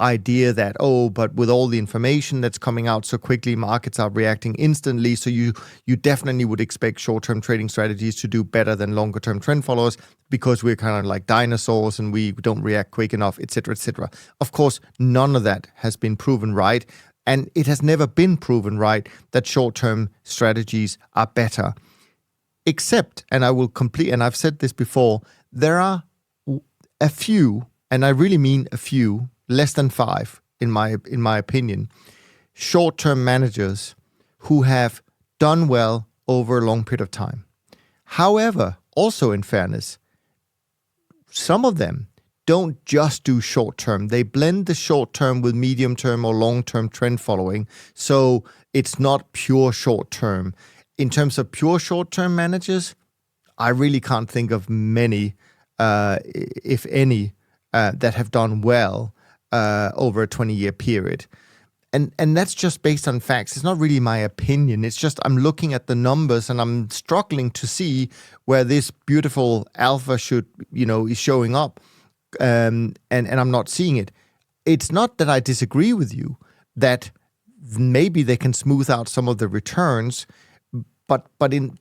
B: idea that, but with all the information that's coming out so quickly, markets are reacting instantly, so you definitely would expect short-term trading strategies to do better than longer-term trend followers because we're kind of like dinosaurs and we don't react quick enough, etc., etc. Of course, none of that has been proven right, and it has never been proven right that short-term strategies are better. Except, and I will complete, and I've said this before, there are a few, and I really mean a few, less than 5, in my opinion, short-term managers who have done well over a long period of time. However, also in fairness, some of them don't just do short-term. They blend the short-term with medium-term or long-term trend following, so it's not pure short-term. In terms of pure short-term managers, I really can't think of many, if any, that have done well over a 20-year period. And that's just based on facts. It's not really my opinion. It's just I'm looking at the numbers and I'm struggling to see where this beautiful alpha is showing up, and I'm not seeing it. It's not that I disagree with you that maybe they can smooth out some of the returns. But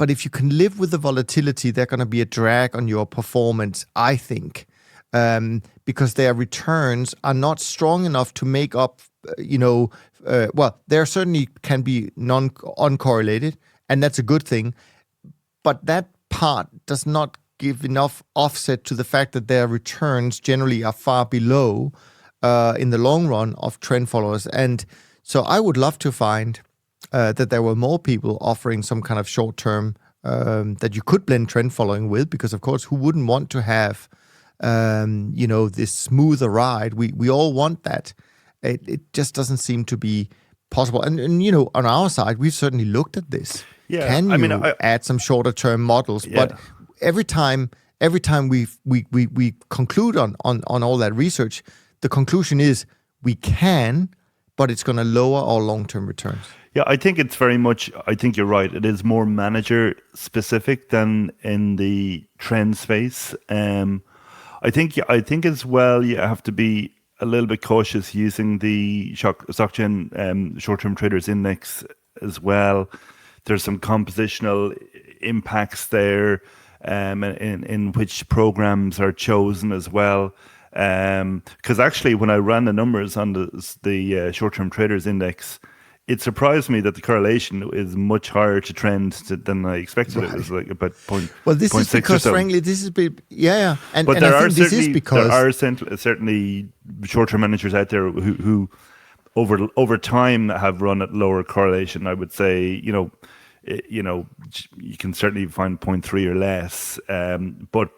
B: if you can live with the volatility, they're going to be a drag on your performance, I think, because their returns are not strong enough to make up. There certainly can be uncorrelated, and that's a good thing. But that part does not give enough offset to the fact that their returns generally are far below, in the long run, of trend followers. And so I would love to find that there were more people offering some kind of short-term that you could blend trend following with, because of course, who wouldn't want to have, this smoother ride? We all want that. It just doesn't seem to be possible. And on our side, we've certainly looked at this.
C: Yeah,
B: Can you add some shorter-term models? Yeah. But every time we conclude on all that research, the conclusion is we can, but it's going to lower our long-term returns.
C: Yeah, I think you're right. It is more manager specific than in the trend space. I think as well, you have to be a little bit cautious using the SocGen short-term traders index as well. There's some compositional impacts there, in which programs are chosen as well. Because actually, when I ran the numbers on the short-term traders index, it surprised me that the correlation is much higher to trend than I expected. Right. It was like about point.
B: Well, this is because, frankly, this is
C: and there are certainly short-term managers out there who over time have run at lower correlation. I would say, you can certainly find 0.3 or less. But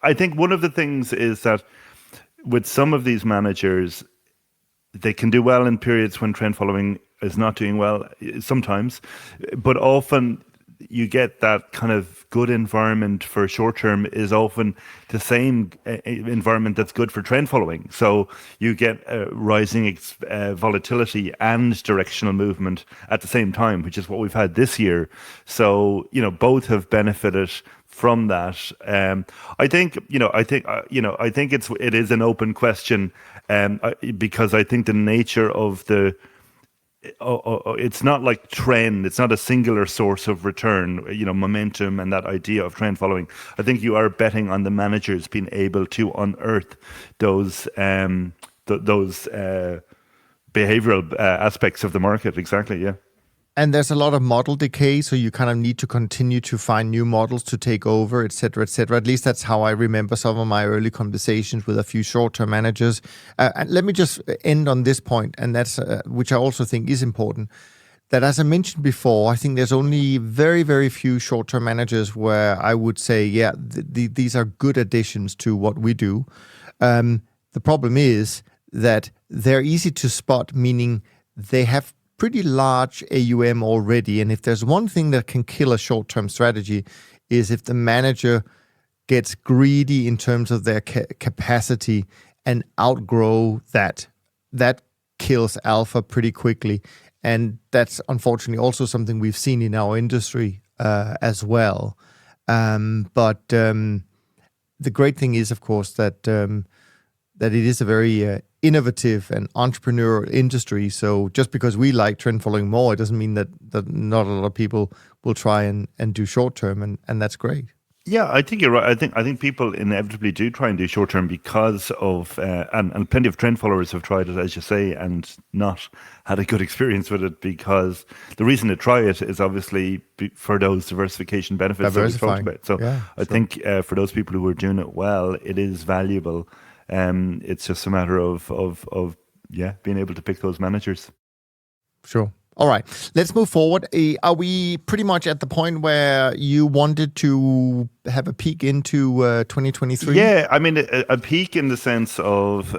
C: I think one of the things is that with some of these managers, they can do well in periods when trend following is not doing well sometimes, but often you get that kind of good environment for short term is often the same environment that's good for trend following. So you get rising volatility and directional movement at the same time, which is what we've had this year. So both have benefited from that. I think it is an open question, because I think the nature of it's not like trend. It's not a singular source of return, momentum and that idea of trend following. I think you are betting on the managers being able to unearth those behavioral aspects of the market. Exactly, yeah.
B: And there's a lot of model decay, so you kind of need to continue to find new models to take over, et cetera, et cetera. At least that's how I remember some of my early conversations with a few short-term managers. And let me just end on this point, and that's which I also think is important, that as I mentioned before, I think there's only very, very few short-term managers where I would say, these are good additions to what we do. The problem is that they're easy to spot, meaning they have pretty large AUM already. And if there's one thing that can kill a short-term strategy is if the manager gets greedy in terms of their capacity and outgrow that. That kills alpha pretty quickly. And that's unfortunately also something we've seen in our industry as well. But the great thing is, of course, that that it is a very innovative and entrepreneurial industry. So just because we like trend following more, it doesn't mean that not a lot of people will try and do short term, and that's great.
C: Yeah, I think you're right. I think people inevitably do try and do short term because of and plenty of trend followers have tried it, as you say, and not had a good experience with it, because the reason to try it is obviously for those diversification benefits that we talked about. So
B: yeah,
C: I think for those people who are doing it well, it is valuable. It's just a matter of being able to pick those managers.
B: Sure. All right, let's move forward. Are we pretty much at the point where you wanted to have a peek into 2023?
C: Yeah, I mean, a peek in the sense of,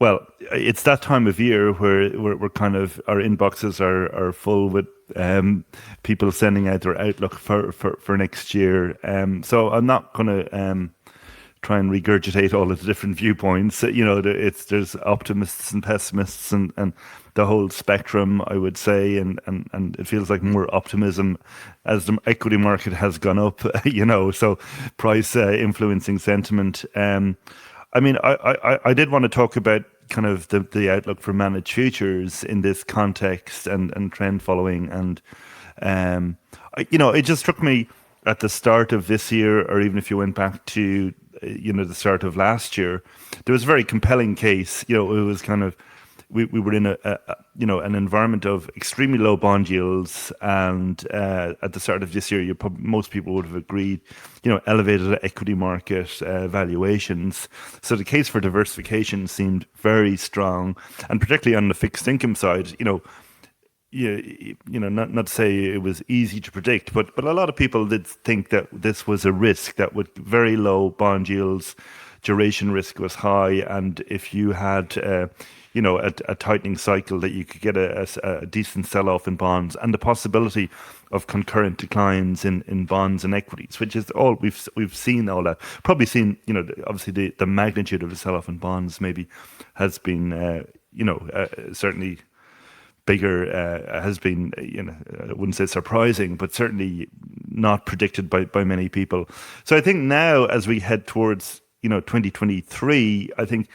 C: well, it's that time of year where we're kind of, our inboxes are full with people sending out their outlook for next year. So I'm not going to try and regurgitate all of the different viewpoints. You know, there's optimists and pessimists and the whole spectrum, I would say, and it feels like more optimism as the equity market has gone up, you know, so price influencing sentiment. I mean, I did want to talk about kind of the outlook for managed futures in this context and trend following. And, you know, it just struck me at the start of this year, or even if you went back to, you know, the start of last year, there was a very compelling case. You know, it was kind of, we were in an environment of extremely low bond yields, and at the start of this year, most people would have agreed, you know, elevated equity market valuations. So the case for diversification seemed very strong, and particularly on the fixed income side, you know, not to say it was easy to predict, but a lot of people did think that this was a risk, that with very low bond yields, duration risk was high, and if you had a tightening cycle, that you could get a decent sell-off in bonds, and the possibility of concurrent declines in bonds and equities, which is all we've seen. All that probably seen, you know, obviously the magnitude of the sell-off in bonds maybe has been certainly bigger, has been, you know, I wouldn't say surprising, but certainly not predicted by many people. So I think now, as we head towards, you know, 2023, I think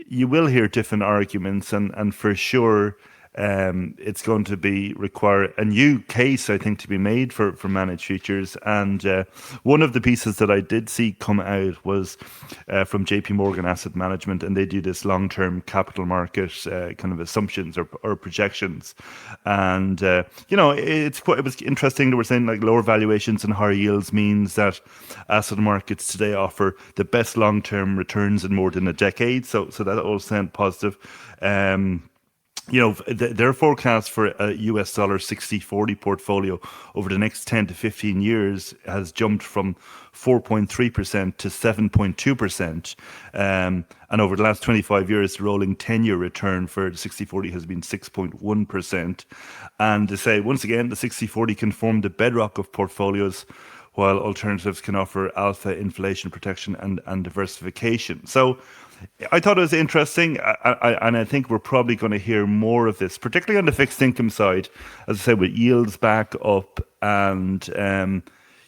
C: you will hear different arguments, and for sure, it's going to require a new case, I think, to be made for managed futures. And one of the pieces that I did see come out was from JP Morgan Asset Management, and they do this long-term capital market kind of assumptions or projections. And you know, it was interesting. They were saying like lower valuations and higher yields means that asset markets today offer the best long-term returns in more than a decade. So that all sounds positive. You know, their forecast for a US dollar 60-40 portfolio over the next 10 to 15 years has jumped from 4.3% to 7.2%. And over the last 25 years, the rolling 10-year return for the 60-40 has been 6.1%. And to say, once again, the 60-40 can form the bedrock of portfolios, while alternatives can offer alpha, inflation protection, and diversification. So I thought it was interesting, and I think we're probably going to hear more of this, particularly on the fixed income side, as I said, with yields back up, and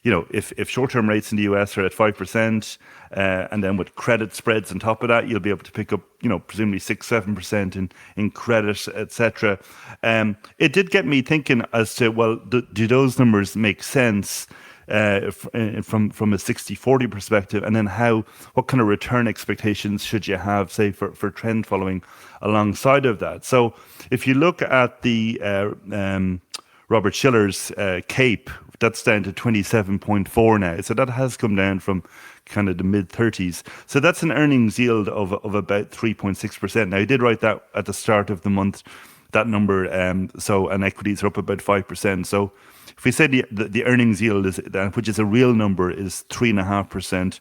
C: you know, if short-term rates in the US are at 5%, and then with credit spreads on top of that, you'll be able to pick up, you know, presumably 6-7% in credit, etc. It did get me thinking as to, well, do those numbers make sense from a 60-40 perspective, and then what kind of return expectations should you have, say, for trend following alongside of that? So if you look at the Robert Shiller's CAPE, that's down to 27.4 now. So that has come down from kind of the mid 30s. So that's an earnings yield of about 3.6%. Now, I did write that at the start of the month, that number. And equities are up about 5%. So if we say the earnings yield, which is a real number, is 3.5%,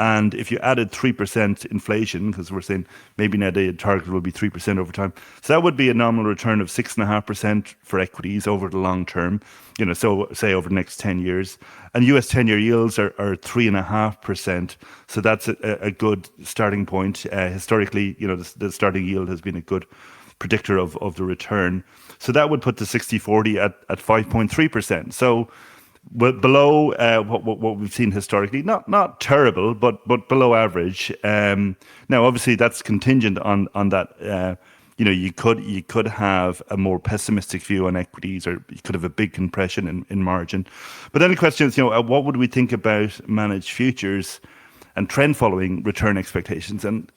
C: and if you added 3% inflation, because we're saying maybe now the target will be 3% over time, so that would be a nominal return of 6.5% for equities over the long term. You know, so say over the next 10 years, and US 10-year yields are 3.5%. So that's a good starting point. Historically, you know, the starting yield has been a good predictor of the return. So that would put the 60-40 at 5.3%. So below what we've seen historically. Not terrible, but below average. Now, obviously, that's contingent on that. You could have a more pessimistic view on equities, or you could have a big compression in margin. But then the question is, what would we think about managed futures and trend following return expectations? And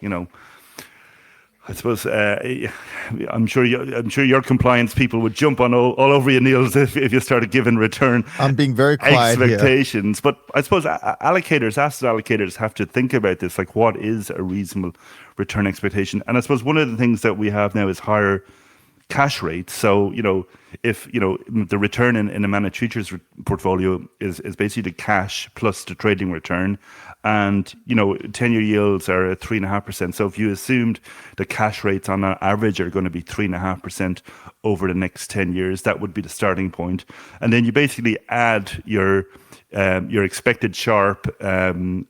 C: I suppose I'm sure your compliance people would jump on all over you, Niels, if you started giving return.
B: I'm being very quiet
C: expectations.
B: here.
C: But I suppose asset allocators have to think about this, like what is a reasonable return expectation? And I suppose one of the things that we have now is higher cash rates. So, if the return in a managed futures portfolio is basically the cash plus the trading return, and 10-year yields are at 3.5%. So if you assumed the cash rates on average are going to be 3.5% over the next 10 years, that would be the starting point. And then you basically add your expected Sharpe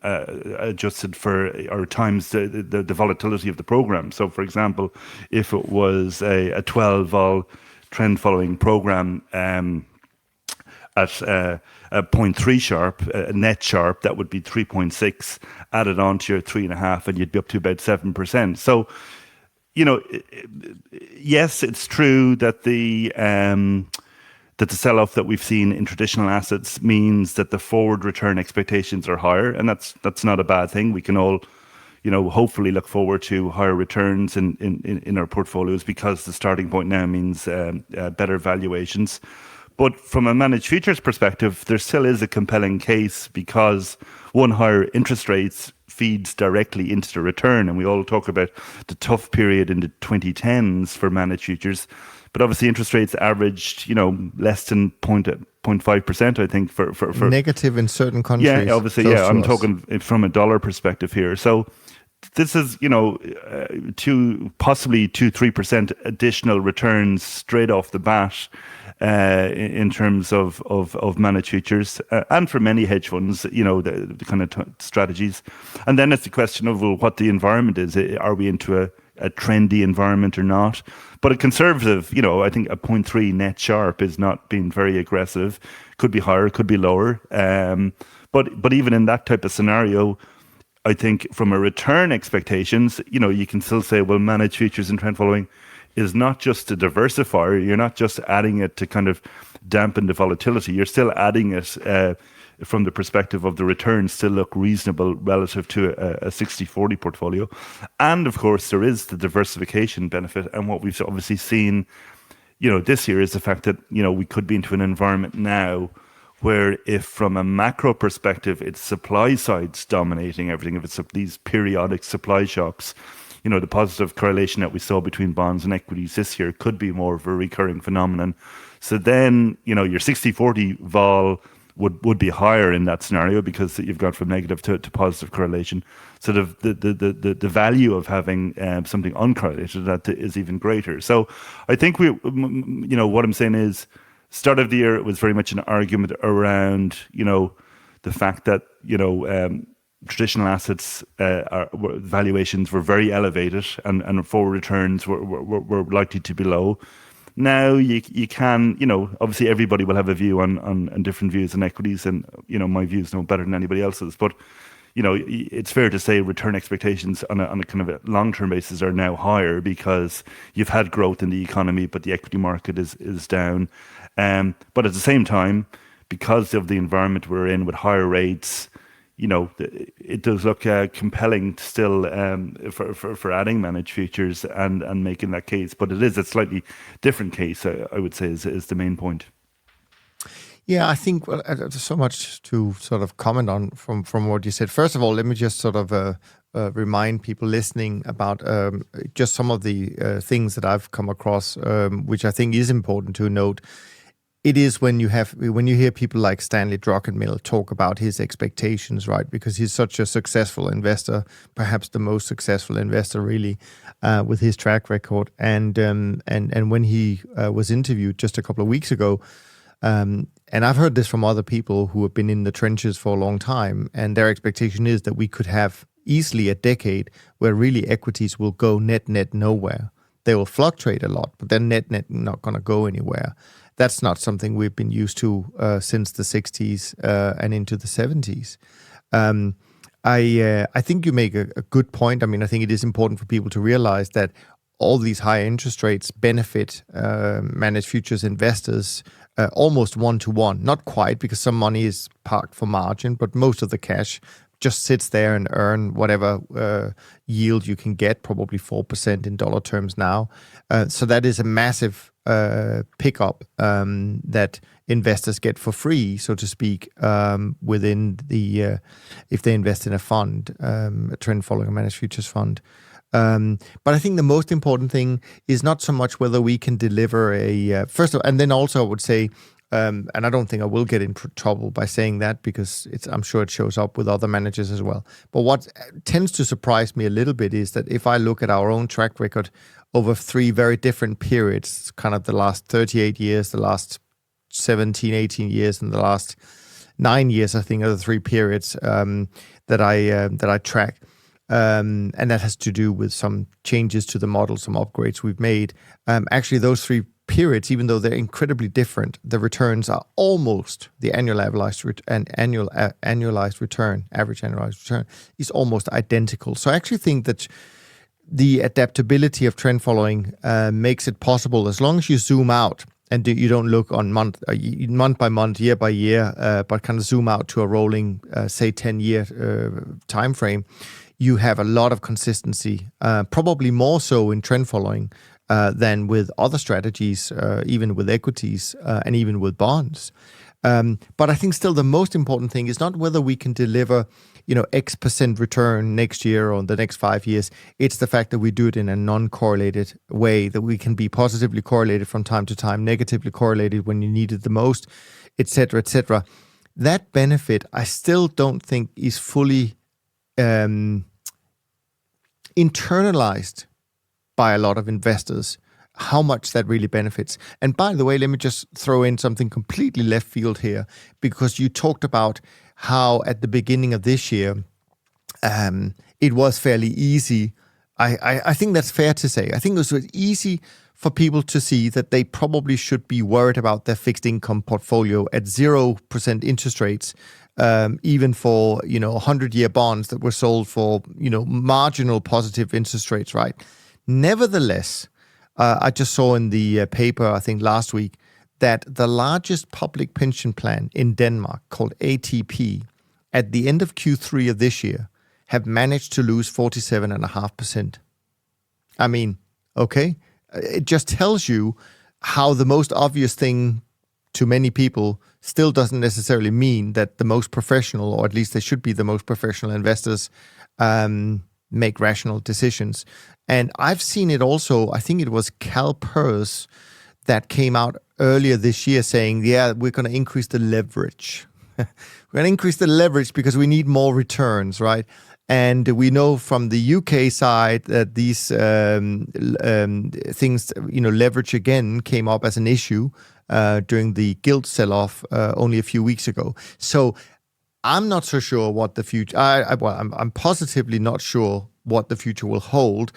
C: adjusted for, or times the volatility of the program. So, for example, if it was a 12 vol trend following program at a 0.3 Sharpe, a net Sharpe, that would be 3.6 added on to your 3.5, and you'd be up to about 7%. So, yes, it's true that the sell-off that we've seen in traditional assets means that the forward return expectations are higher, and that's not a bad thing. We can all, hopefully look forward to higher returns in our portfolios, because the starting point now means better valuations. But from a managed futures perspective, there still is a compelling case, because one, higher interest rates feeds directly into the return, and we all talk about the tough period in the 2010s for managed futures. But obviously, interest rates averaged, less than 0.5%, I think, for
B: negative in certain countries.
C: Yeah, obviously, yeah. I'm talking from a dollar perspective here. So this is, possibly 2-3% additional returns straight off the bat in terms of managed futures, and for many hedge funds, the kind of strategies. And then it's the question of, well, what the environment is. Are we into a trendy environment or not? But a conservative, I think a 0.3 net Sharpe is not being very aggressive. Could be higher, could be lower. But even in that type of scenario, I think from a return expectations, you can still say, well, managed futures and trend following is not just a diversifier. You're not just adding it to kind of dampen the volatility. You're still adding it from the perspective of the returns still look reasonable relative to a 60-40 portfolio. And of course, there is the diversification benefit. And what we've obviously seen, this year is the fact that, we could be into an environment now where, if from a macro perspective, it's supply side's dominating everything, if it's these periodic supply shocks, the positive correlation that we saw between bonds and equities this year could be more of a recurring phenomenon. So then, your 60-40 vol would be higher in that scenario, because you've gone from negative to positive correlation. So the value of having something uncorrelated, that is even greater. So I think what I'm saying is, start of the year, it was very much an argument around, the fact that, traditional assets valuations were very elevated, and forward returns were likely to be low. Now you can, obviously everybody will have a view on different views on equities, and my views no better than anybody else's. But it's fair to say return expectations on a kind of a long-term basis are now higher, because you've had growth in the economy, but the equity market is down. But at the same time, because of the environment we're in with higher rates, it does look compelling still for adding managed futures and making that case. But it is a slightly different case, I would say, is the main point.
B: Yeah, I think there's so much to sort of comment on from what you said. First of all, let me just sort of remind people listening about just some of the things that I've come across, which I think is important to note. It is when you hear people like Stanley Druckenmiller talk about his expectations, right? Because he's such a successful investor, perhaps the most successful investor, really, with his track record. And when he was interviewed just a couple of weeks ago, and I've heard this from other people who have been in the trenches for a long time, and their expectation is that we could have easily a decade where really equities will go net nowhere. They will fluctuate a lot, but then net not going to go anywhere. That's not something we've been used to since the 60s and into the 70s. I think you make a good point. I mean, I think it is important for people to realize that all these high interest rates benefit managed futures investors almost one-to-one. Not quite, because some money is parked for margin, but most of the cash just sits there and earn whatever yield you can get, probably 4% in dollar terms now. So that is a massive pickup that investors get for free, so to speak, within the if they invest in a fund, a trend following managed futures fund. But I think the most important thing is not so much whether we can deliver a first of all, and then also I would say, and I don't think I will get in trouble by saying that, because I'm sure it shows up with other managers as well. But what tends to surprise me a little bit is that if I look at our own track record over 3 very different periods, kind of the last 38 years, the last 17, 18 years, and the last 9 years, I think, are the 3 periods that I track. And that has to do with some changes to the model, some upgrades we've made. Actually, those 3 periods, even though they're incredibly different, the returns are almost the annualized return, average annualized return is almost identical. So I actually think that the adaptability of trend following makes it possible, as long as you zoom out and you don't look on month by month, year by year, but kind of zoom out to a rolling, say, 10-year time frame. You have a lot of consistency, probably more so in trend following than with other strategies, even with equities and even with bonds. But I think still the most important thing is not whether we can deliver, X% return next year or the next 5 years. It's the fact that we do it in a non-correlated way, that we can be positively correlated from time to time, negatively correlated when you need it the most, etc., etc. That benefit, I still don't think is fully internalized by a lot of investors, how much that really benefits. And by the way, let me just throw in something completely left field here, because you talked about how at the beginning of this year, it was fairly easy. I think that's fair to say. I think it was easy for people to see that they probably should be worried about their fixed income portfolio at 0% interest rates, even for 100-year bonds that were sold for marginal positive interest rates, right? Nevertheless, I just saw in the paper, I think last week, that the largest public pension plan in Denmark, called ATP, at the end of Q3 of this year, have managed to lose 47.5%. I mean, okay, it just tells you how the most obvious thing to many people still doesn't necessarily mean that the most professional, or at least they should be the most professional investors, make rational decisions. And I've seen it also, I think it was CalPERS that came out earlier this year saying, yeah, we're going to increase the leverage. We're going to increase the leverage because we need more returns, right? And we know from the UK side that these things, leverage again came up as an issue during the gilt sell-off only a few weeks ago. So I'm not so sure what the future. I'm positively not sure what the future will hold,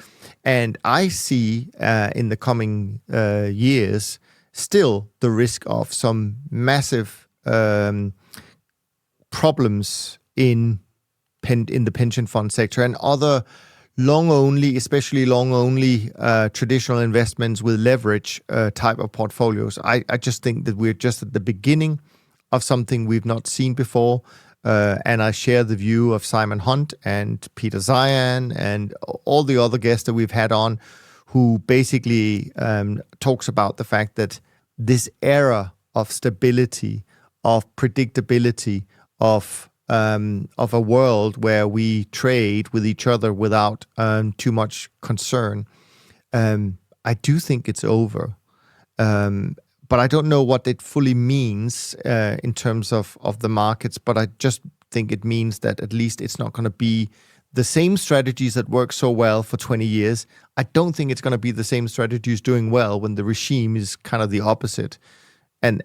B: and I see in the coming years still the risk of some massive problems in the pension fund sector and other long-only, especially long-only traditional investments with leverage type of portfolios. I just think that we're just at the beginning of something we've not seen before. And I share the view of Simon Hunt and Peter Zeihan and all the other guests that we've had on, who basically talks about the fact that this era of stability, of predictability, of a world where we trade with each other without too much concern, I do think it's over. But I don't know what it fully means in terms of the markets, but I just think it means that at least it's not going to be the same strategies that work so well for 20 years. I don't think it's going to be the same strategies doing well when the regime is kind of the opposite. And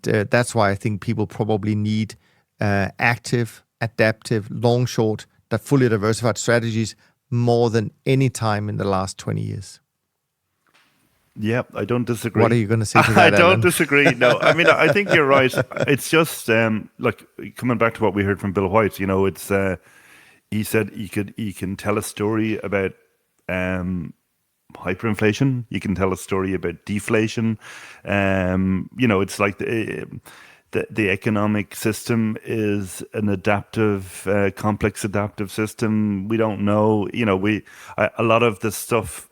B: that's why I think people probably need active, adaptive, long, short, that fully diversified strategies more than any time in the last 20 years.
C: Yeah, I don't disagree.
B: What are you going to say to that,
C: I don't
B: Alan?
C: disagree. No, I mean, I think you're right. It's just like coming back to what we heard from Bill White. You know, it's he said he can tell a story about hyperinflation. You can tell a story about deflation. You know, it's like the economic system is an adaptive, complex adaptive system. We don't know. You know, a lot of the stuff.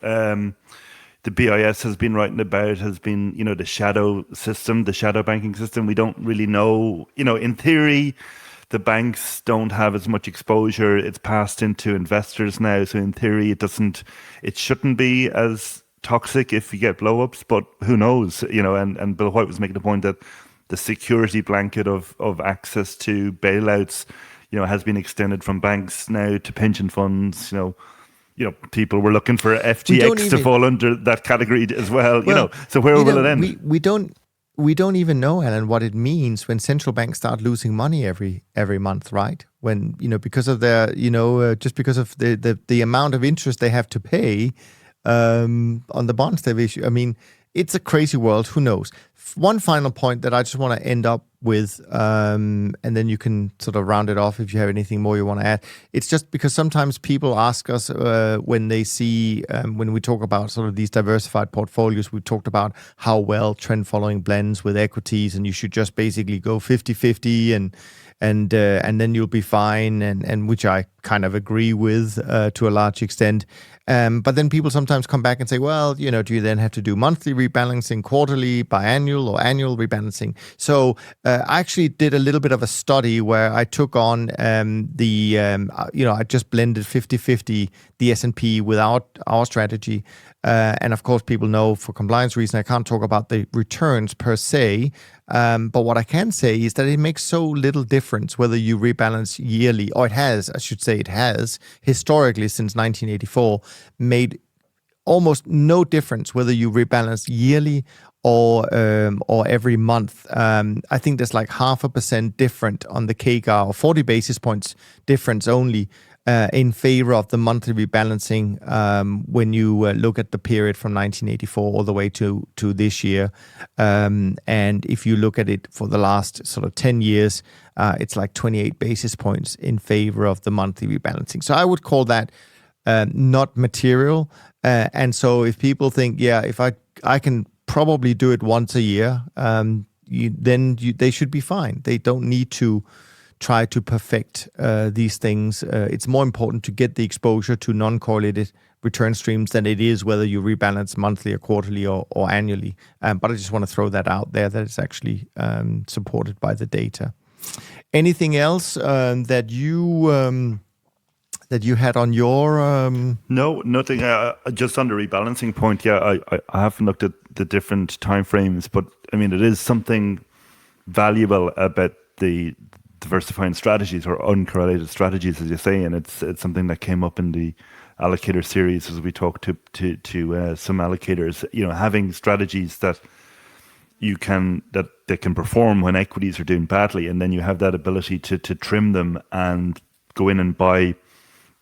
C: The BIS has been writing about has been, you know, the shadow system, the shadow banking system. We don't really know, you know, in theory, the banks don't have as much exposure. It's passed into investors now. So in theory, it shouldn't be as toxic if you get blowups, but who knows, you know, and Bill White was making the point that the security blanket of access to bailouts, you know, has been extended from banks now to pension funds, you know, people were looking for FTX to fall under that category as well. You know, so where will it end?
B: We don't even know, Alan, what it means when central banks start losing money every month, right? When, you know, because of their, you know, just because of the amount of interest they have to pay on the bonds they've issued. I mean, it's a crazy world. Who knows? One final point that I just want to end up with, and then you can sort of round it off if you have anything more you want to add. It's just because sometimes people ask us when they see, when we talk about sort of these diversified portfolios, we've talked about how well trend following blends with equities, and you should just basically go 50-50 and then you'll be fine, and which I kind of agree with to a large extent. But then people sometimes come back and say, well, you know, do you then have to do monthly rebalancing, quarterly, biannual, or annual rebalancing? So I actually did a little bit of a study where I took on I just blended 50-50 the S&P without our strategy. And of course, people know for compliance reasons, I can't talk about the returns per se. But what I can say is that it makes so little difference whether you rebalance yearly, or it has historically since 1984 made almost no difference whether you rebalance yearly or every month. I think there's like 0.5% different on the CAGR, or 40 basis points difference only in favor of the monthly rebalancing when you look at the period from 1984 all the way to this year. And if you look at it for the last sort of 10 years, it's like 28 basis points in favor of the monthly rebalancing. So I would call that not material. And so if people think, if I can probably do it once a year, they should be fine. They don't need to try to perfect these things. It's more important to get the exposure to non-correlated return streams than it is whether you rebalance monthly or quarterly or annually. But I just want to throw that out there, that it's actually supported by the data. Anything else that you had on your...
C: No, nothing. Just on the rebalancing point, I haven't looked at the different timeframes, but I mean, it is something valuable about the diversifying strategies or uncorrelated strategies, as you say, and it's something that came up in the allocator series as we talked to some allocators. You know, having strategies that they can perform when equities are doing badly, and then you have that ability to trim them and go in and buy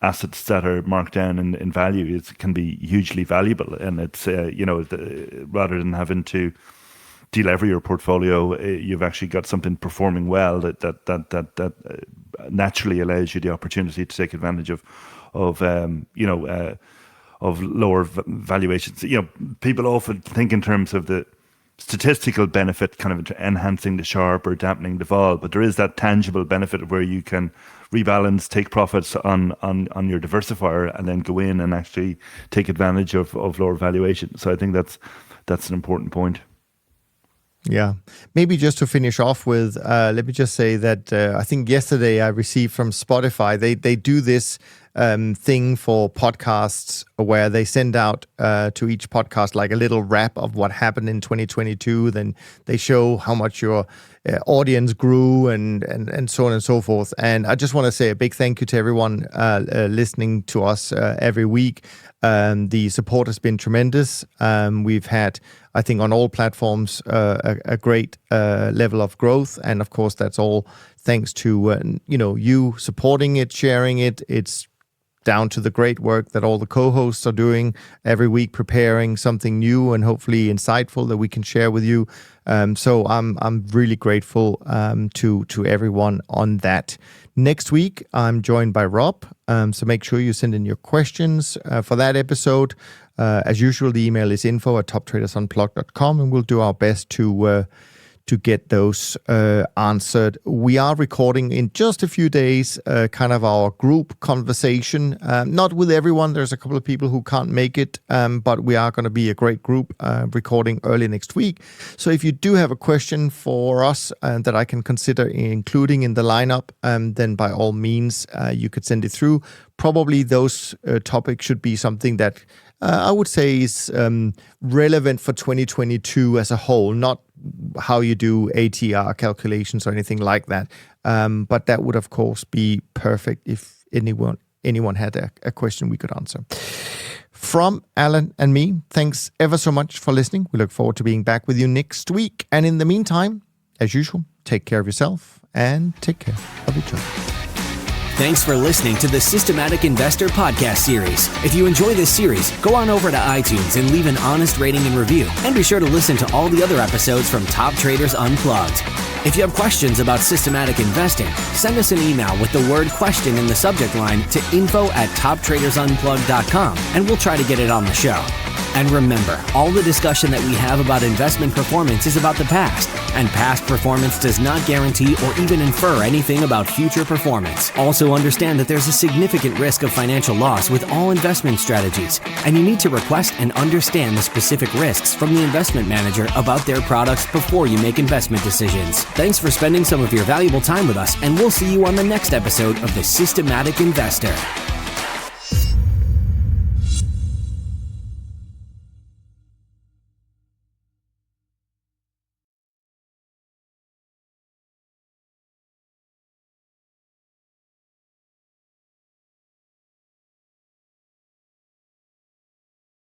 C: assets that are marked down in value. It can be hugely valuable, and it's rather than having to delever your portfolio, you've actually got something performing well that naturally allows you the opportunity to take advantage of lower valuations. You know, people often think in terms of the statistical benefit, kind of enhancing the Sharpe or dampening the vol, but there is that tangible benefit where you can rebalance, take profits on your diversifier, and then go in and actually take advantage of lower valuation. So I think that's an important point.
B: Yeah. Maybe just to finish off with, let me just say that I think yesterday I received from Spotify, they do this thing for podcasts where they send out to each podcast like a little wrap of what happened in 2022. Then they show how much your audience grew and so on and so forth. And I just want to say a big thank you to everyone listening to us every week. The support has been tremendous. We've had, I think, on all platforms, a great level of growth. And of course, that's all thanks to you supporting it, sharing it. It's down to the great work that all the co-hosts are doing every week, preparing something new and hopefully insightful that we can share with you. So I'm really grateful to everyone on that. Next week, I'm joined by Rob. So make sure you send in your questions for that episode. As usual, the email is info@toptradersunplugged.com, and we'll do our best to get those answered. We are recording in just a few days, kind of our group conversation. Not with everyone. There's a couple of people who can't make it, but we are going to be a great group recording early next week. So if you do have a question for us that I can consider including in the lineup, then by all means, you could send it through. Probably those topics should be something that I would say is relevant for 2022 as a whole, not how you do ATR calculations or anything like that. But that would, of course, be perfect if anyone had a question we could answer. From Alan and me, thanks ever so much for listening. We look forward to being back with you next week. And in the meantime, as usual, take care of yourself and take care of each other.
A: Thanks for listening to the Systematic Investor podcast series. If you enjoy this series, go on over to iTunes and leave an honest rating and review. And be sure to listen to all the other episodes from Top Traders Unplugged. If you have questions about systematic investing, send us an email with the word question in the subject line to info@toptradersunplugged.com, and we'll try to get it on the show. And remember, all the discussion that we have about investment performance is about the past, and past performance does not guarantee or even infer anything about future performance. Also understand that there's a significant risk of financial loss with all investment strategies, and you need to request and understand the specific risks from the investment manager about their products before you make investment decisions. Thanks for spending some of your valuable time with us, and we'll see you on the next episode of The Systematic Investor.